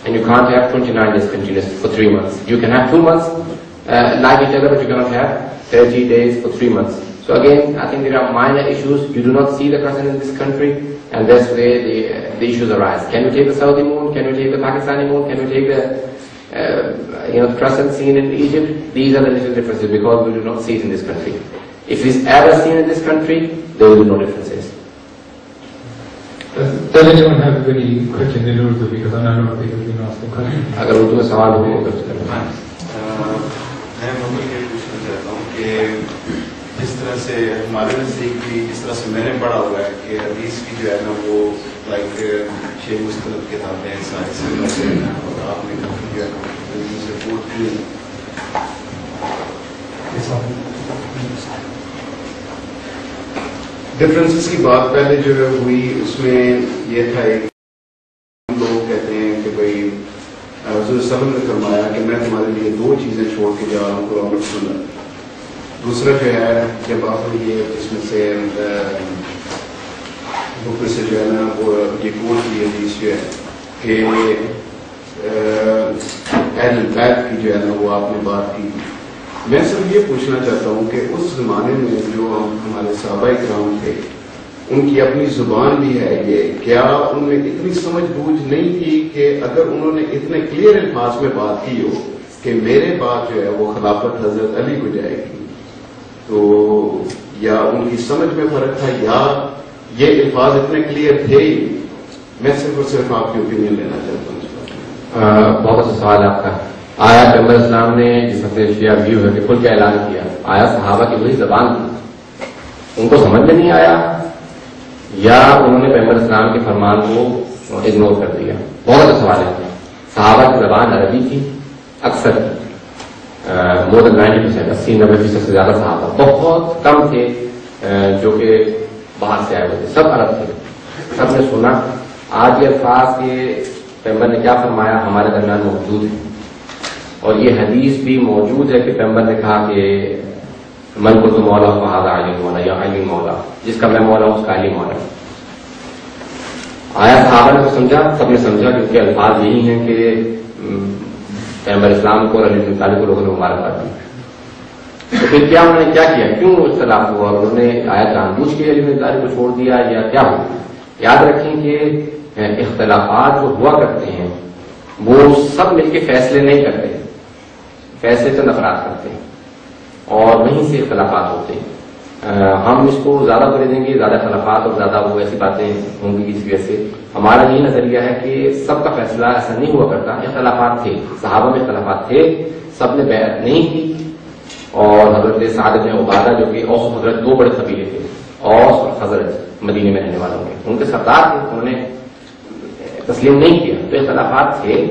and you can't have 29 days continuous for 3 months. You can have 2 months like each other, but you cannot have 30 days for 3 months. So again, I think there are minor issues. You do not see the crescent in this country, and that's where the issues arise. Can you take the Saudi moon? Can you take the Pakistani moon? Can you take the crescent seen in Egypt? These are the little differences because we do not see it in this country. If it is ever seen in this country, there will be no differences. Does anyone have any questions in Urdu? Because I know a lot of people have been asking questions. اگر اردو میں سوال ہو تو میں ممکن یہ پوچھنا چاہتا ہوں کہ جس طرح سے ہمارے نزدیک بھی جس طرح سے میں نے پڑھا ہوا ہے کہ حدیث کی جو ہے نا وہ لائک 6 مستند کتابیں ہیں سائنس سے اور آپ نے جو ہے نا سے کوٹ کی ڈفرینسز کی بات پہلے جو ہے ہوئی اس میں یہ تھا لوگ کہتے ہیں کہ بھائی حضور صلی اللہ علیہ وسلم نے فرمایا کہ میں تمہارے لیے 2 چیزیں چھوڑ کے جا رہا ہوں قرآن اور سنت. دوسرا جو ہے جب آپ نے یہ اس میں سے بک میں سے جو ہے نا وہ یہ کوٹ کی حدیث جو ہے کہ اہل بیت کی جو ہے نا وہ آپ نے بات کی. میں صرف یہ پوچھنا چاہتا ہوں کہ اس زمانے میں جو ہمارے صحابہ کرام تھے ان کی اپنی زبان بھی ہے یہ, کیا ان میں اتنی سمجھ بوجھ نہیں تھی کہ اگر انہوں نے اتنے کلیئر الفاظ میں بات کی ہو کہ میرے بعد جو ہے وہ خلافت حضرت علی کو جائے گی, تو یا ان کی سمجھ میں فرق تھا یا یہ الفاظ اتنے کلیئر تھے ہی؟ میں صرف اور صرف آپ کی اوپینین لینا چاہتا ہوں. بہت اچھا سوال ہے آپ کا. آیا پیغمبر اسلام نے جس وقت شیعہ ویو ہے کہ کل کا اعلان کیا, آیا صحابہ کی وہی زبان تھی, ان کو سمجھ میں نہیں آیا یا انہوں نے پیغمبر اسلام کے فرمان کو اگنور کر دیا؟ بہت اچھا سوال ہے. صحابہ کی زبان عربی تھی اکثر, مور دین 90%, 80-90% سے زیادہ صحابہ. بہت کم تھے جو کہ باہر سے آئے ہوئے تھے, سب عرب تھے, سب نے سنا. آج یہ الفاظ کے پیغمبر نے کیا فرمایا ہمارے درمیان موجود ہے, اور یہ حدیث بھی موجود ہے کہ پیغمبر نے کہا کہ من کو تو مولا فہذا علی مولا یا علی مولا, جس کا میں مولا ہوں اس کا علی مولا. آیا صحابہ نے تو سمجھا, سب نے سمجھا, کیونکہ الفاظ یہی ہیں کہ پیغمبر اسلام کو اور علی بن طالب کو لوگوں نے مبارکباد دی. تو پھر کیا انہوں نے کیا کیا, کیوں اختلاف ہوا, اور انہوں نے آیا جان بوجھ کے علی بن طالب کو چھوڑ دیا یا کیا ہوا؟ یاد رکھیں کہ اختلافات جو ہوا کرتے ہیں وہ سب مل کے فیصلے نہیں کرتے, فیصلے چند افراد کرتے ہیں اور وہیں سے اختلافات ہوتے ہیں. ہم اس کو زیادہ کرے دیں گے, زیادہ اختلافات اور زیادہ وہ ایسی باتیں ہوں گی. اس وجہ سے ہمارا یہی نظریہ ہے کہ سب کا فیصلہ ایسا نہیں ہوا کرتا. اختلافات تھے, صحابہ میں اختلافات تھے, سب نے بیعت نہیں کی. اور حضرت سعد بن عبادہ جو کہ اوس و حضرت 2 بڑے قبیلے تھے, اوس اور حضرت مدینے میں رہنے والوں کے, ان کے سردار تھے, انہوں نے تسلیم نہیں کیا. تو اختلافات تھے.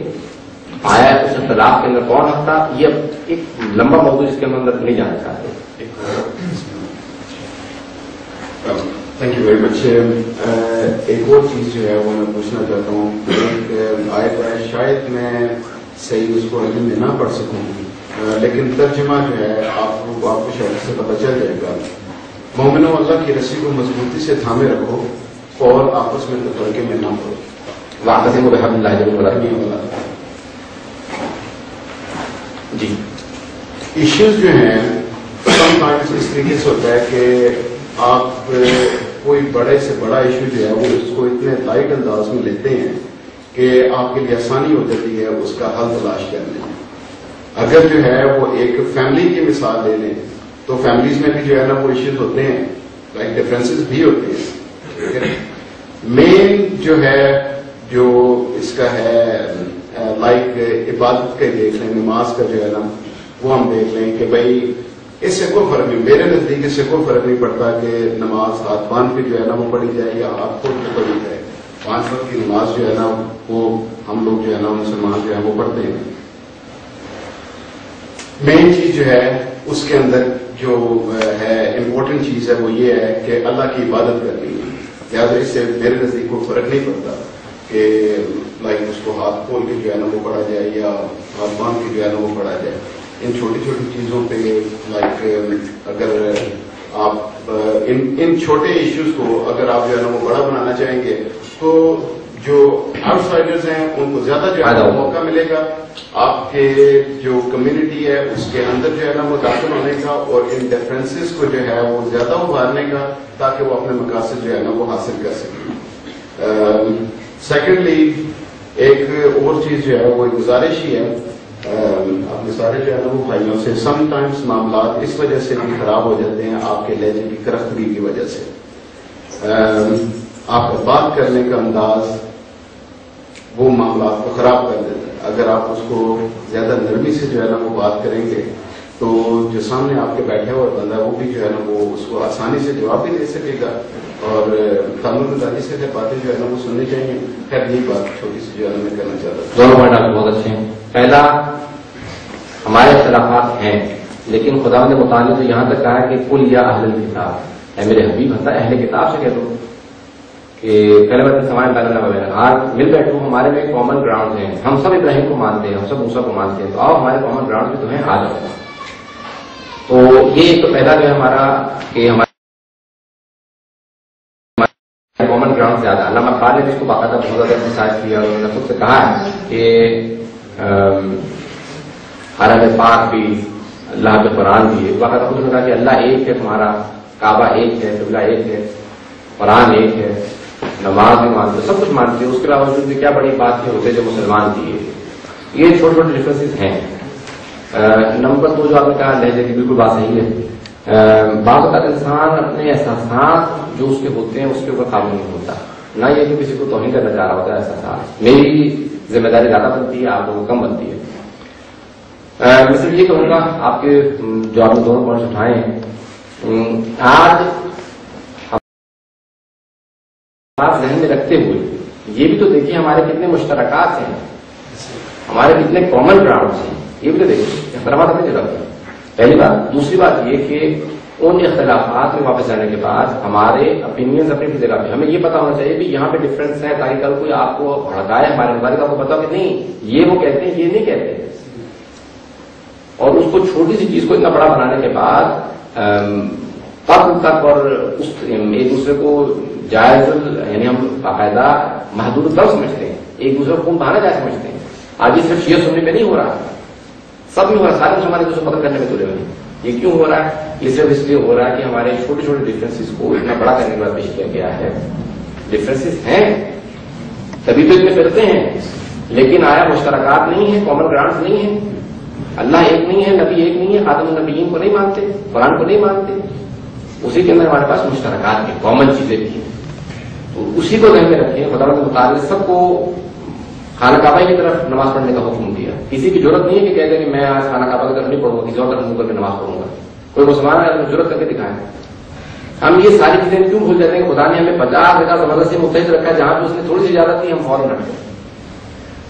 آیا اس اختلاف کے اندر کون تھا, یہ ایک لمبا موضوع جس کے اندر نہیں جانا چاہتے. Thank you very much. ایک اور چیز جو ہے وہ میں پوچھنا چاہتا ہوں. ایک آیت ہے, شاید میں صحیح اس کو عربی میں نہ پڑھ سکوں, لیکن ترجمہ جو ہے آپ کو شاید سے پتہ چل جائے گا. مومنوں, اللہ کی رسی کو مضبوطی سے تھامے رکھو اور آپس میں تفرقے میں نہ پڑو. واقعی بحمد اللہ جل جی. ایشوز جو ہیں سم ٹائمز اس طریقے سے ہوتا ہے کہ آپ کوئی بڑے سے بڑا ایشو جو ہے وہ اس کو اتنے لائٹ انداز میں لیتے ہیں کہ آپ کے لیے آسانی ہو جاتی ہے اس کا حل تلاش کرنے میں. اگر جو ہے وہ ایک فیملی کی مثال لے لیں تو فیملیز میں بھی جو ہے نا وہ ایشوز ہوتے ہیں, لائک ڈفرینسز بھی ہوتے ہیں. مین جو ہے جو اس کا ہے لائک عبادت کا دیکھ لیں, نماز کا جو ہے نا وہ ہم دیکھ لیں کہ بھائی اس سے کوئی فرق نہیں, میرے نزدیک اس سے کوئی فرق نہیں پڑتا کہ نماز ہاتھ باندھ کے جو ہے نا وہ پڑھی جائے یا ہاتھ کھول کے پڑھی جائے. 5 وقت کی نماز جو ہے نا وہ ہم لوگ جو ہے نا مسلمان جو ہے وہ پڑھتے ہیں. مین چیز جو ہے اس کے اندر جو ہے امپورٹنٹ چیز ہے وہ یہ ہے کہ اللہ کی عبادت کرنی ہے. لہٰذا اس سے میرے نزدیک کوئی فرق نہیں پڑتا کہ لائک اس کو ہاتھ کھول کے جو ہے نا وہ پڑھا جائے یا ہاتھ باندھ کے جو ہے نا وہ پڑھا جائے. ان چھوٹی چھوٹی چیزوں پہ لائک اگر آپ ان چھوٹے ایشوز کو اگر آپ جو ہے نا وہ بڑا بنانا چاہیں گے تو جو آؤٹ سائڈرز ہیں ان کو زیادہ جو ہے نا موقع ملے گا آپ کے جو کمیونٹی ہے اس کے اندر جو ہے نا وہ داخل ہونے کا اور ان ڈفرینسز کو جو ہے وہ زیادہ ابھارنے کا تاکہ وہ اپنے مقاصد جو ہے نا وہ حاصل کر سکیں. سیکنڈلی ایک اور چیز جو ہے وہ گزارش ہی ہے اپنے سارے جو ہے نا وہ بھائیوں سے, سم ٹائمس معاملات اس وجہ سے بھی خراب ہو جاتے ہیں آپ کے لہجے کی کرختگی کی وجہ سے. آپ کا بات کرنے کا انداز وہ معاملات کو خراب کر دیتا ہے. اگر آپ اس کو زیادہ نرمی سے جو ہے نا وہ بات کریں گے تو جو سامنے آپ کے بیٹھے ہوا بندہ ہے وہ بھی جو ہے نا وہ اس کو آسانی سے جواب بھی دے سکے گا اور قانون مزاجی سے باتیں جو ہے نا وہ سننی چاہیے. خیر یہی بات چھوٹی سی جو ہے نا میں کرنا چاہتا ہوں. دونوں پوائنٹ آپ بہت اچھے ہیں. پہلا, ہمارے اختلافات ہیں لیکن خدا نے متعلق تو یہاں تک کہا ہے کہ کل یا اہل کتاب, اے میرے حبیب ہوتا ہے اہل کتاب سے کہہ دو کہ پہلے بات سامان پہلے آج مل بیٹھو, ہمارے میں کامن گراؤنڈ ہیں, ہم سب ابراہیم کو مانتے ہیں, ہم سب موسیٰ کو مانتے ہیں, تو آؤ ہمارے کامن گراؤنڈ بھی تو ہیں, آ جاؤ. تو یہ ایک تو پہلا جو ہے ہمارا کہ ہمارے کامن گراؤنڈ زیادہ. علامہ اقبال نے اس کو باقاعدہ بہت زیادہ ایکسرسائز کیا اور انہوں نے خود سے کہا ہے کہ حرم پاک بھی اللہ کے قرآن بھی ہے. باقاعدہ خود نے کہا کہ اللہ ایک ہے, تمہارا کعبہ ایک ہے, قبلہ ایک ہے, قرآن ایک ہے, نماز بھی مانتے, سب کچھ مانتے ہیں. اس کے علاوہ جو کیا بڑی بات یہ ہوتے جو مسلمان کی ہے. یہ چھوٹے چھوٹے ڈفرینسز ہیں. نمبر 2 جو آپ نے کہا لہجے کی بالکل بات صحیح ہے. بعض اوقات انسان اپنے احساسات جو اس کے ہوتے ہیں اس کے اوپر قابو نہیں ہوتا, نہ یہ کہ کسی کو توہین کرنا چاہ رہا ہوتا ہے. احساسات میری ذمہ داری زیادہ بنتی ہے, آپ لوگوں کو کم بنتی ہے. میں صرف یہ کہوں گا آپ کے جو آپ نے دونوں پوائنٹس اٹھائے ہیں, آج آپ ذہن میں رکھتے ہوئے یہ بھی تو دیکھیے ہمارے کتنے مشترکات ہیں, ہمارے کتنے کامن گراؤنڈس ہیں, یہ بھی تو دیکھیے. اختلافات اپنی جگہ پہ پہلی بات. دوسری بات یہ کہ ان اختلافات میں واپس جانے کے بعد ہمارے اپینینز اپنی جگہ پہ, ہمیں یہ پتا ہونا چاہیے کہ یہاں پہ ڈفرینس ہے تاکہ کل کوئی آپ کو بھڑکائے ہمارے مطابق آپ کو پتا ہو کہ نہیں یہ وہ کہتے ہیں یہ نہیں کہتے. اور اس کو چھوٹی سی چیز کو اتنا بڑا بنانے کے بعد قتل تک اور ایک دوسرے کو جائز یعنی ہم باقاعدہ محدود الطرف سمجھتے ہیں, ایک دوسرے کو خون بہانا جائز سمجھتے ہیں. آج یہ صرف شیعہ سنی پہ نہیں ہو رہا, سب میں ہو رہا, سارے مسلمان ایک دوسرے کو قتل کرنے میں تلے ہوئے. یہ کیوں ہو رہا ہے؟ یہ صرف اس لیے ہو رہا ہے کہ ہمارے چھوٹے چھوٹے ڈفرینسز کو اتنا بڑا کرنے کے بعد پیش کیا گیا ہے. ڈفرینسز ہیں تبھی تو اتنے پھرتے ہیں, لیکن آیا مشترکات نہیں ہیں, کامن گراؤنڈز نہیں ہیں. اللہ ایک نہیں ہے, نبی ایک نہیں ہے, خاتم النبیین کو نہیں مانتے, قرآن کو نہیں مانتے. اسی کے اندر ہمارے پاس مشترکات ہیں, کامن چیزیں بھی ہیں. تو اسی کو ذہن میں رکھیں. خدا کے متعلق سب کو خانہ کعبہ کی طرف نماز پڑھنے کا حکم دیا. کسی کی ضرورت نہیں ہے کہ کہہ دے کہ میں آج خانہ کعبہ کی طرف نہیں پڑھوں گا, کسی اور طرف منہ کر کے نماز پڑھوں گا. کوئی مسلمان ہے اپنی ضرورت کر کے دکھائیں. ہم یہ ساری چیزیں کیوں بھول جاتے ہیں کہ خدا نے ہمیں 50 جگہ زبردست سے متحد رکھا ہے, جہاں پہ اس نے تھوڑی سی اجازت دی ہم فوراً رکھتے ہیں.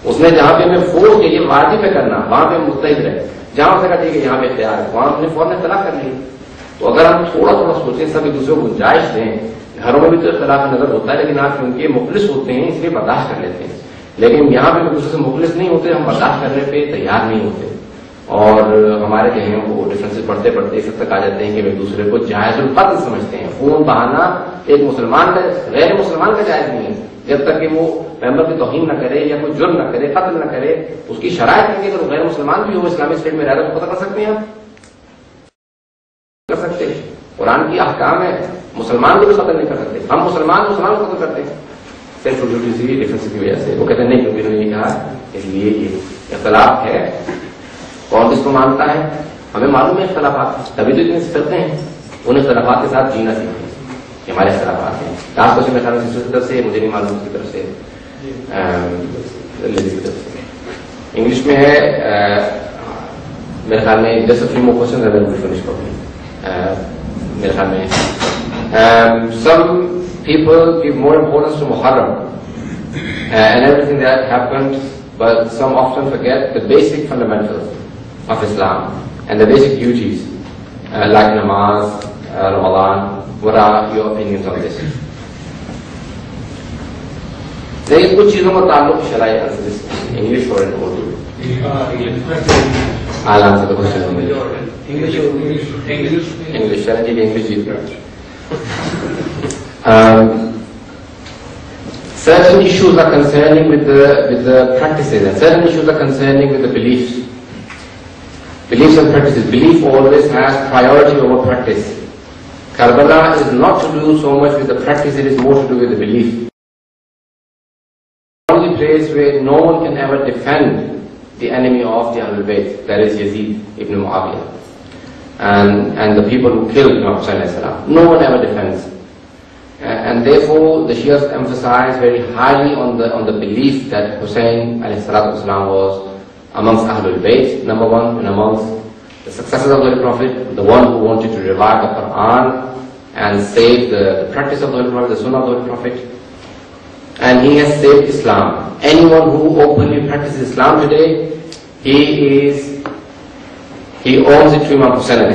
اس نے جہاں پہ ہمیں فورس کے یہ واجب پہ کرنا وہاں پہ ہم متحد رہے. جہاں اس نے کہا ٹھیک ہے یہاں پہ اختیار ہے, وہاں اس نے فوراً اختلاف کر لی. تو اگر ہم تھوڑا تھوڑا سوچیں, سب ایک دوسرے کو گنجائش دیں. گھروں میں بھی تو اختلاف نظر ہوتا ہے لیکن آپ کیونکہ مخلص ہوتے ہیں اس لیے برداشت کر لیتے ہیں, لیکن یہاں پہ ایک دوسرے سے مخلص نہیں ہوتے, ہم برداشت کرنے پہ تیار نہیں ہوتے. اور ہمارے جو ہیں وہ ڈفرینس پڑھتے پڑھتے اس تک آ جاتے ہیں کہ ایک دوسرے کو جائز القتل سمجھتے ہیں. خون بہانا ایک مسلمان کا غیر مسلمان کا جائز نہیں ہے جب تک کہ وہ ممبر کی توہین نہ کرے یا کوئی جرم نہ کرے, قتل نہ کرے. اس کی شرائط ہے کہ اگر غیر مسلمان بھی ہو اسلامی اسٹیٹ میں رہ رہا تو پتہ کر سکتے ہیں, آپ کر سکتے ہیں. قرآن کی احکام ہے, مسلمان کو بھی قتل نہیں کر سکتے. ہم مسلمان کو قتل کرتے ہیں صرف چھوٹی چھوٹی سی ڈفرینس کی وجہ سے. وہ کہتے ہیں نہیں کیونکہ انہوں نے کہا, اس لیے یہ اختلاف ہے. کون کس کو مانتا ہے ہمیں معلوم ہے اختلافات, تبھی تو اتنے کرتے ہیں. ان اختلافات کے ساتھ جینا سیکھیں کہ ہمارے اختلافات ہیں. خاص طور سے میرے خیال میں طرف سے مجھے نہیں معلوم اس کی طرف سے انگلش میں ہے میرے خیال میں جیسے فلم میرے خیال میں some people give more importance to Muharram and everything that happened, but some often forget the basic fundamentals of Islam and the basic duties like namaz, Ramadan. What are your opinions on this? لیکن کچھ چیزوں کا تعلق شرائع English اور Urdu. English English Certain issues are concerning with the practices, and certain issues are concerning with the beliefs. Beliefs and practices. Belief always has priority over practice. Karbala is not to do so much with the practice, it is more to do with the belief. The only place where no one can ever defend the enemy of the Ahlul Bayt, that is Yazid ibn Muawiyah, and the people who killed Imam Hussain. No one ever defends. And therefore the Shias emphasize very highly on the belief that Hussein was amongst Ahlul Bayt, number one, and amongst the successors of the Holy Prophet, the one who wanted to revive the Quran and save the practice of the Holy Prophet, the Sunnah of the Holy Prophet. And he has saved Islam. Anyone who openly practices Islam today, he owns it to Imam Hussain,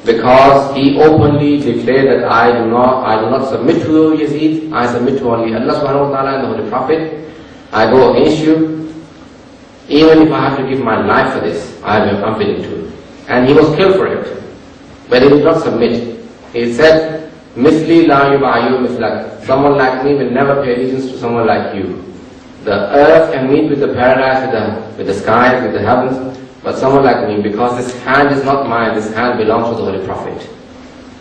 because he openly declared that I do not submit to Yazid, I submit to only Allah subhanahu wa ta'ala and the Holy Prophet. I go against you. Even if I have to give my life for this, I'm willing to. And he was killed for it. But he did not submit. He said, Misli la yubayu mislak. Someone like me will never pay allegiance to someone like you. The earth can meet with the paradise, with the skies, with the heavens, but someone like me, because this hand is not mine, this hand belongs to the Holy Prophet.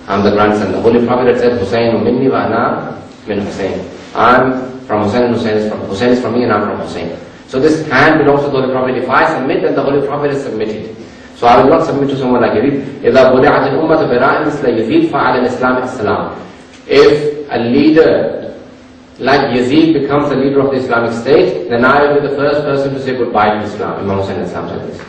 I'm the grandson. The Holy Prophet had said, Hussein minni wa ana min Hussein. I'm from Hussein and Hussein is from me and I'm from Hussein. So this hand belongs to the Holy Prophet. If I submit, then the Holy Prophet is submitted. So I will not submit to someone like Yazid. إِذَا بُلِعَتِ الْأُمَّةُ بِرَاءٍ مِثْلَ يَزِيدْ فَعَلَى الْإِسْلَامِ السَّلَامِ. If a leader like Yazid becomes the leader of the Islamic State, then I will be the first person to say goodbye to Islam. Imam Hussain Islam said this.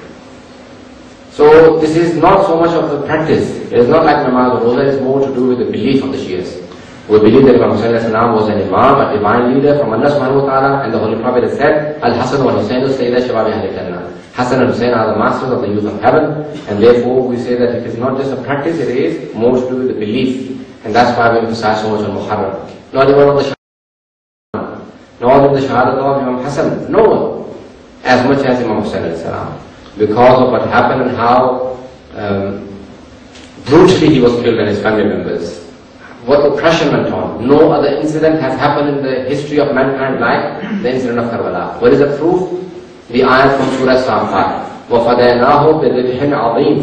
So this is not so much of the practice. It is not like Namaz or Roza, it is more to do with the belief of the Shias. We believe that Imam Hussain was an Imam, a divine leader from Allah subhanahu wa ta'ala, and the Holy Prophet has said, Al-Hasan wa Hussain Sayyida Shababi Ahli Jannah. Hassan and Hussain are the masters of the youth of heaven, and therefore we say that it is not just a practice, it is more to do with the belief. And that's why we emphasize so much on Muharram. Not even on the Shahadat, not in the Shahadat of Imam Hassan, no one, as much as Imam Hussain al-Salam. Because of what happened and how brutally he was killed and his family members. What oppression went on. No other incident has happened in the history of mankind like the incident of Karbala. What is the proof? The ayat from Surah Safat. وَفَدَيْنَاهُ بِذِبْحٍ عَظِيمٍ.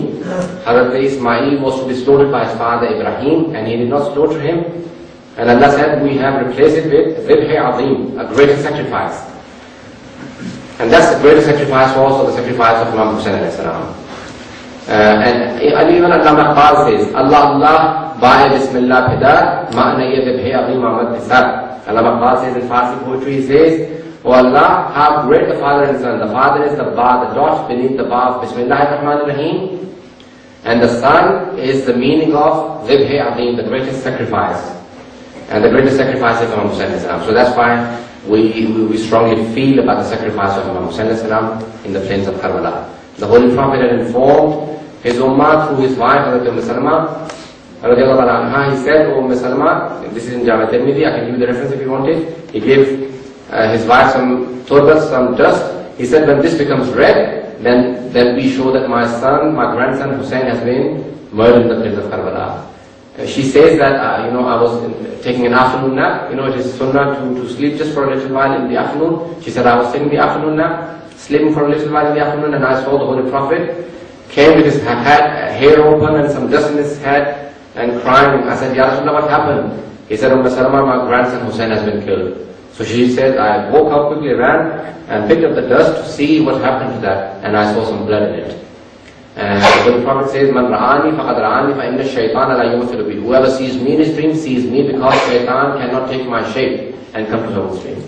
Hazrat Ismail was to be slaughtered by his father Ibrahim, and he did not slaughter him. And Allah said, we have replaced it with ذِبْحِ عَظِيم, a greater sacrifice. And that's the greatest sacrifice, also the sacrifice of Imam Hussain alayhi salam. And even Allama Iqbal says, Allah Allah, ba'i bismillah pidar, ma'na yadibhi azim ahmad bisar. Allama Iqbal says in Farsi poetry, he says, Oh Allah, how great the father and son. The father is the ba, the dot beneath the ba of Bismillahir Rahmanir Rahim. And the son is the meaning of Zibhi Azim, the greatest sacrifice. And the greatest sacrifice is Imam Hussain alayhi salam. So that's why we strongly feel about the sacrifice of Imam Hussain alayhi salam in the plains of Karbala. The Holy Prophet had informed his ummah through his wife, Hazrat Salma, he said, Oh Salma, this is in Jami Tirmidhi, I can give you the reference if you want it. He gave his wife some turbat, some dust. He said, when this becomes red, then we show that my son, my grandson Hussein has been murdered in the plains of Karbala. She says that, I was taking an afternoon nap. It is sunnah to sleep just for a little while in the afternoon. She said, I was taking the afternoon nap, sleeping for a little while in the afternoon, and I saw the Holy Prophet came with his hair open and some dust in his head and crying. I said, Ya Rasulullah, what happened? He said, Salama, my grandson Hussein has been killed. So she said, I woke up quickly, ran and picked up the dust to see what happened to that, and I saw some blood in it. And the Holy Prophet says, Man ra'ani faqad ra'ani fa inna shaytana la yumathilu bi. Whoever sees me in his dream sees me, because shaitan cannot take my shape and come to someone's dream.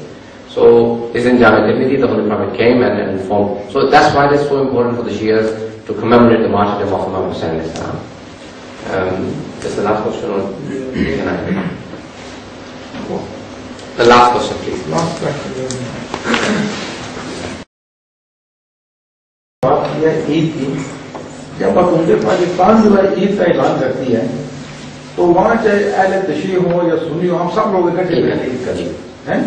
So this in Jami Tirmidhi, the Holy Prophet came and informed. So that's why it's so important for the Shias to commemorate the martyrdom of Imam Hussain alayhi salam. This is the last question, or can I? The last question, please. Last question. Eid की जब हुकूमत पाकिस्तान जो है ईद का ऐलान करती है तो वहाँ चाहे अहले तशी हो या सुन्नी हो, हम सब लोग इकट्ठे रहते हैं।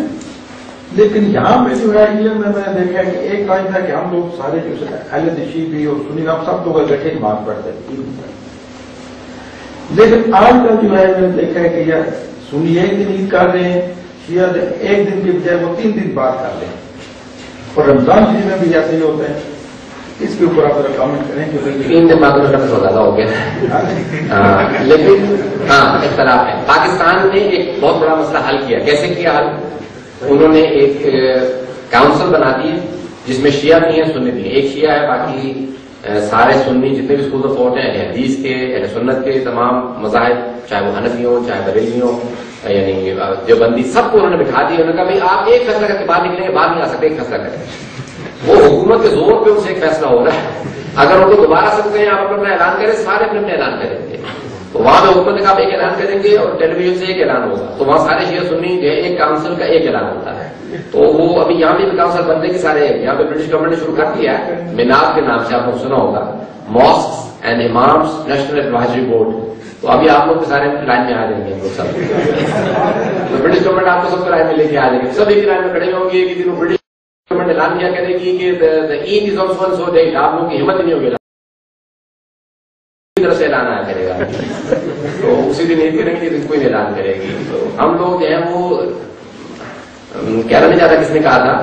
लेकिन यहाँ पे जो है ये मैंने देखा कि एक टाइम था कि हम लोग सारे जो अहले तशी भी और सुन्नी, हम सब लोग इकट्ठे नमाज पढ़ते ईद। लेकिन आजकल जो है मैंने देखा है कि यार सुन्नी एक दिन ईद कर रहे हैं, شیعہ ایک دن کی بجائے وہ 3 دن بات کر لیں. اور رمضان شریف میں بھی ایسے ہی ہوتا ہے. اس کے اوپر آپ ذرا کامنٹ کریں کہ 3 دن بعد کا تو زیادہ ہو گیا. لیکن ہاں اختلاف ہے. پاکستان نے ایک بہت بڑا مسئلہ حل کیا. کیسے کیا حل؟ انہوں نے ایک کاؤنسل بنا دی جس میں شیعہ بھی ہیں سنی بھی ہیں. ایک شیعہ ہے، باقی سارے سنی جتنے بھی اسکول آف تھاٹ ہیں، اہل حدیث کے، اہل سنت کے تمام مذاہب، چاہے وہ حنفی ہوں چاہے بریلوی ہوں، یعنی دیوبندی، سب کو انہوں نے بٹھا دیا. انہوں نے کہا بھائی آپ ایک فیصلہ کر کے باہر نکلیں گے، باہر نہیں آ سکتے، ایک فیصلہ کریں. وہ حکومت کے زور پہ ان سے ایک فیصلہ ہو رہا ہے. اگر ان کو دوبارہ سکتے ہیں آپ اپنا اعلان کریں، سارے اپنے اپنے اعلان کریں گے. تو وہاں پہ حکومت نے کہا ایک اعلان کریں گے اور ٹیلی ویژن سے ایک اعلان ہوگا. تو وہاں سارے شیعہ سنی جو ہے ایک کاؤنسل کا ایک اعلان ہوتا ہے. تو وہ ابھی یہاں بھی کاؤنسل بننے کے سارے، یہاں پہ برٹش گورنمنٹ نے شروع کر دیا ہے میناب کے نام سے، آپ نے سنا ہوگا، masks and imams national advisory board. تو ابھی آپ لوگ سارے لائن میں آ جائیں گے ہم لوگ سب. تو برٹش گورنمنٹ آپ کو سب کو لائن میں لے کے آ جائیں گے، سب ایک لائن میں کھڑے ہوں گے. ایک دن برٹش گورنمنٹ اعلان کیا کرے گی کہ عید is also on so date. آپ لوگوں کی ہمت نہیں ہوگی طرف سے اعلان آیا کرے گا. تو اسی دن عید کریں گے، کوئی نہیں اعلان کرے گی. تو ہم لوگ جو ہیں وہ کہنا نہیں چاہتا کس نے کہا تھا،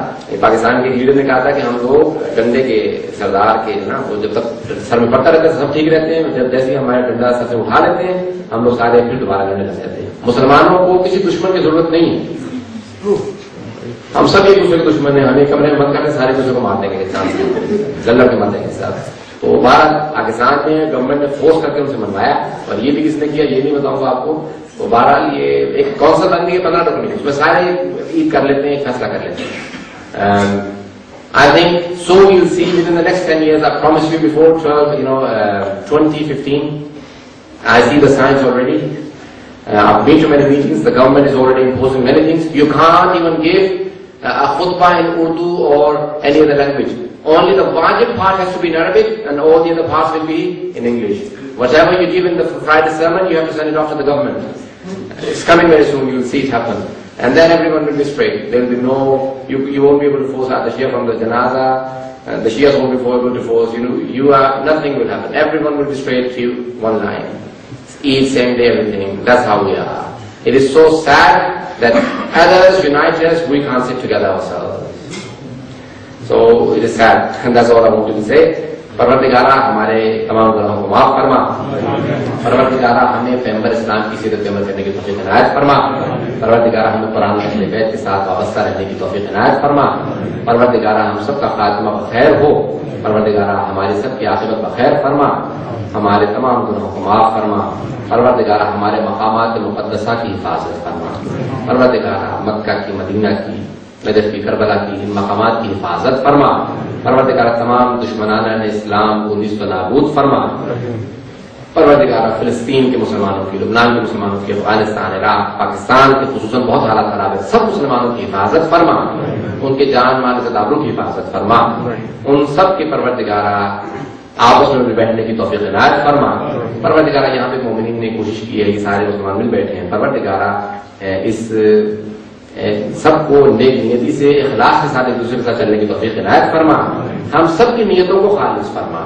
پاکستان کے لیڈر نے کہا تھا کہ ہم لوگ ڈنڈے کے سردار کے نا، وہ جب تک سر میں پڑتا رہتا ہے سب ٹھیک رہتے ہیں، جب جیسے ہمارے ڈنڈا سر سے اٹھا لیتے ہیں ہم لوگ سارے پھر دوبارہ لڑنے لگ جاتے ہیں. مسلمانوں کو کسی دشمن کی ضرورت نہیں ہے. ہم سب ایک دوسرے کے دشمن ہیں. ہمیں کمرے میں بند کرتے سارے دوسرے کو مار دیں گے، جلد کے مار دیں گے ساتھ. تو بہرحال پاکستان میں گورنمنٹ نے فورس کر کے ان سے منوایا. اور یہ بھی کس نے کیا یہ نہیں بتاؤں گا آپ کو. تو بہرحال یہ ایک کونسل بن گئی ہے 15 ٹکڑی، اس میں سارے عید کر لیتے ہیں، فیصلہ کر لیتے ہیں. I think so you'll see within the next 10 years. I promised you before 2015. I see the signs already. I've been to many meetings. The government is already imposing many things. You can't even give a khutbah in Urdu or any other language. Only the wajib part has to be in Arabic and all the other parts will be in English. Whatever you give in the Friday sermon, you have to send it off to the government. It's coming very soon, you will see it happen. And then everyone will be straight. There will be no, you won't be able to force out the Shia from the Janaza, and the Shias won't be able to force, nothing will happen. Everyone will be straight to one line. Eat same day, everything. That's how we are. It is so sad that others unite us, we can't sit together ourselves. So it is sad, and that's all I wanted to say. پروردگارہ ہمارے تمام گناہوں کو معاف فرما. پروردگارہ ہمیں پیغمبر اسلام کی سیرت عمل کرنے کی توفیق عنایت فرما. پروردگارہ ہمیں قرآن اہل بیت کے ساتھ وابستہ رہنے کی توفیق عنایت فرما. پروردگارہ ہم سب کا خاتمہ بخیر ہو. پروردگارہ ہماری سب کی عاقبت بخیر فرما. ہمارے تمام گناہوں کو معاف فرما. پروردگارہ ہمارے مقامات مقدسہ کی حفاظت فرما. پروردگارہ مکہ کی، مدینہ کی، نجف کی، کربلا کی، ان مقامات کی حفاظت فرما. پروردگارہ تمام دشمنان اسلام کو نیست و نابود فرما. پروردگارہ فلسطین کے مسلمانوں کی، لبنان کے مسلمانوں کی، افغانستان، عراق، پاکستان کے خصوصاً بہت حالات خراب ہے، سب مسلمانوں کی حفاظت فرما. ان کے جان مال سے آبرو کی حفاظت فرما. ان سب کے پروردگارہ آپس میں بیٹھنے کی توفیق عنایت فرما. پروردگارہ یہاں پہ مومنین نے کوشش کی ہے، یہ سارے مسلمان مل بیٹھے ہیں. پروردگارہ اس سب کو نیک نیتی سے اخلاص کے ساتھ ایک دوسرے کے ساتھ چلنے کی توفیق عنایت فرما. ہم سب کی نیتوں کو خالص فرما.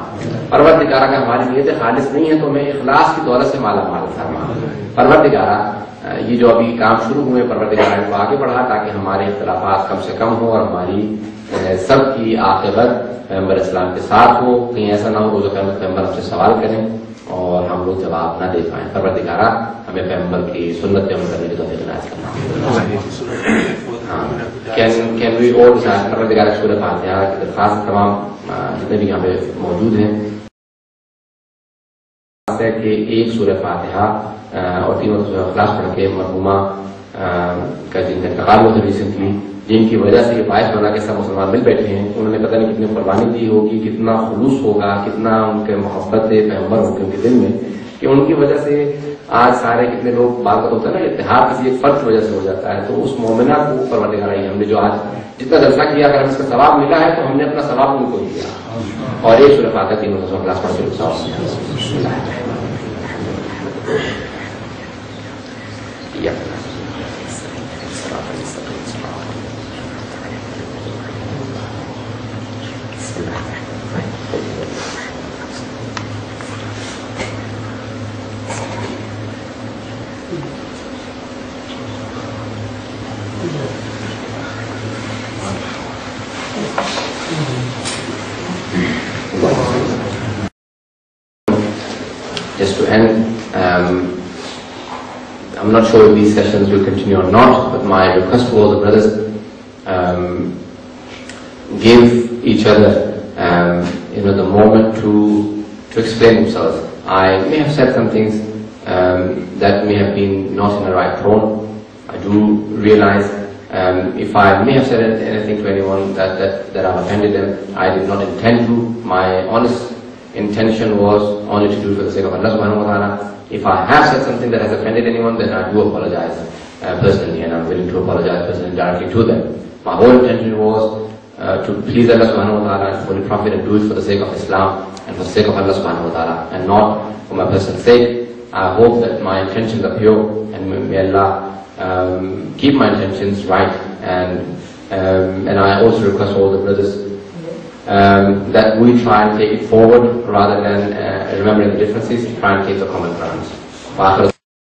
پروردگارہ اگر ہماری نیتیں خالص نہیں ہیں تو ہمیں اخلاص کی دولت سے مالا مال فرما. پروردگارہ یہ جو ابھی کام شروع ہوئے پروردگارہ کو آگے بڑھا تاکہ ہمارے اختلافات کم سے کم ہوں اور ہماری سب کی عاقبت پیغمبر اسلام کے ساتھ ہو. کہیں ایسا نہ ہو جو پیغمبر ہم سے سوال کریں اور ہم لوگ جواب نہ دے پائیں. پروردگارہ ہمیں پیغمبر کی سنت پہ عمل کرنے کی توفیق عنایت کرنا. کین وی آل پروردگارہ سورہ فاتحہ کی درخواست تمام جتنے بھی یہاں پہ موجود ہیں ہے کہ ایک سورہ فاتحہ اور تینوں سورہ اخلاص پڑھ کے مرحومہ کا جن کا انتقال ہوا تھا ریسنٹلی، جن کی وجہ سے یہ باعث بنا کہ سب مسلمان مل بیٹھے ہیں، انہوں نے پتہ نہیں کتنی قربانی دی ہوگی، کتنا خلوص ہوگا، کتنا ان کے محبت پیغمبر ہوگی ان کے دل میں، کہ ان کی وجہ سے آج سارے کتنے لوگ بات ہوتا ہے نا اتحاد کسی ایک فرد کی وجہ سے ہو جاتا ہے. تو اس مومنہ کو پروردگارہ ہم نے جو آج جتنا جلسہ کیا اگر ہم اس کا ثواب ملا ہے تو ہم نے اپنا ثواب ان کو دیا. اور ایک سورہ فاتحہ تینوں سورہ اخلاص پڑھ کے to end. I'm not sure if these sessions will continue or not, but my request to all the brothers, give each other the moment to explain themselves. I may have said some things that may have been not in the right tone. I do realize if I may have said anything to anyone that I've offended them, I did not intend to. My honest intention was only to do it for the sake of Allah subhanahu wa ta'ala. If I have said something that has offended anyone, then I do apologize personally, and I'm willing to apologize personally directly to them. My whole intention was to please Allah subhanahu wa ta'ala and Holy Prophet, and do it for the sake of Islam and for the sake of Allah subhanahu wa ta'ala, and not for my personal sake. I hope that my intentions are pure, and may Allah keep my intentions right, and I also request all the brothers that we try and take it forward rather than remembering the differences, try and keep the common grounds.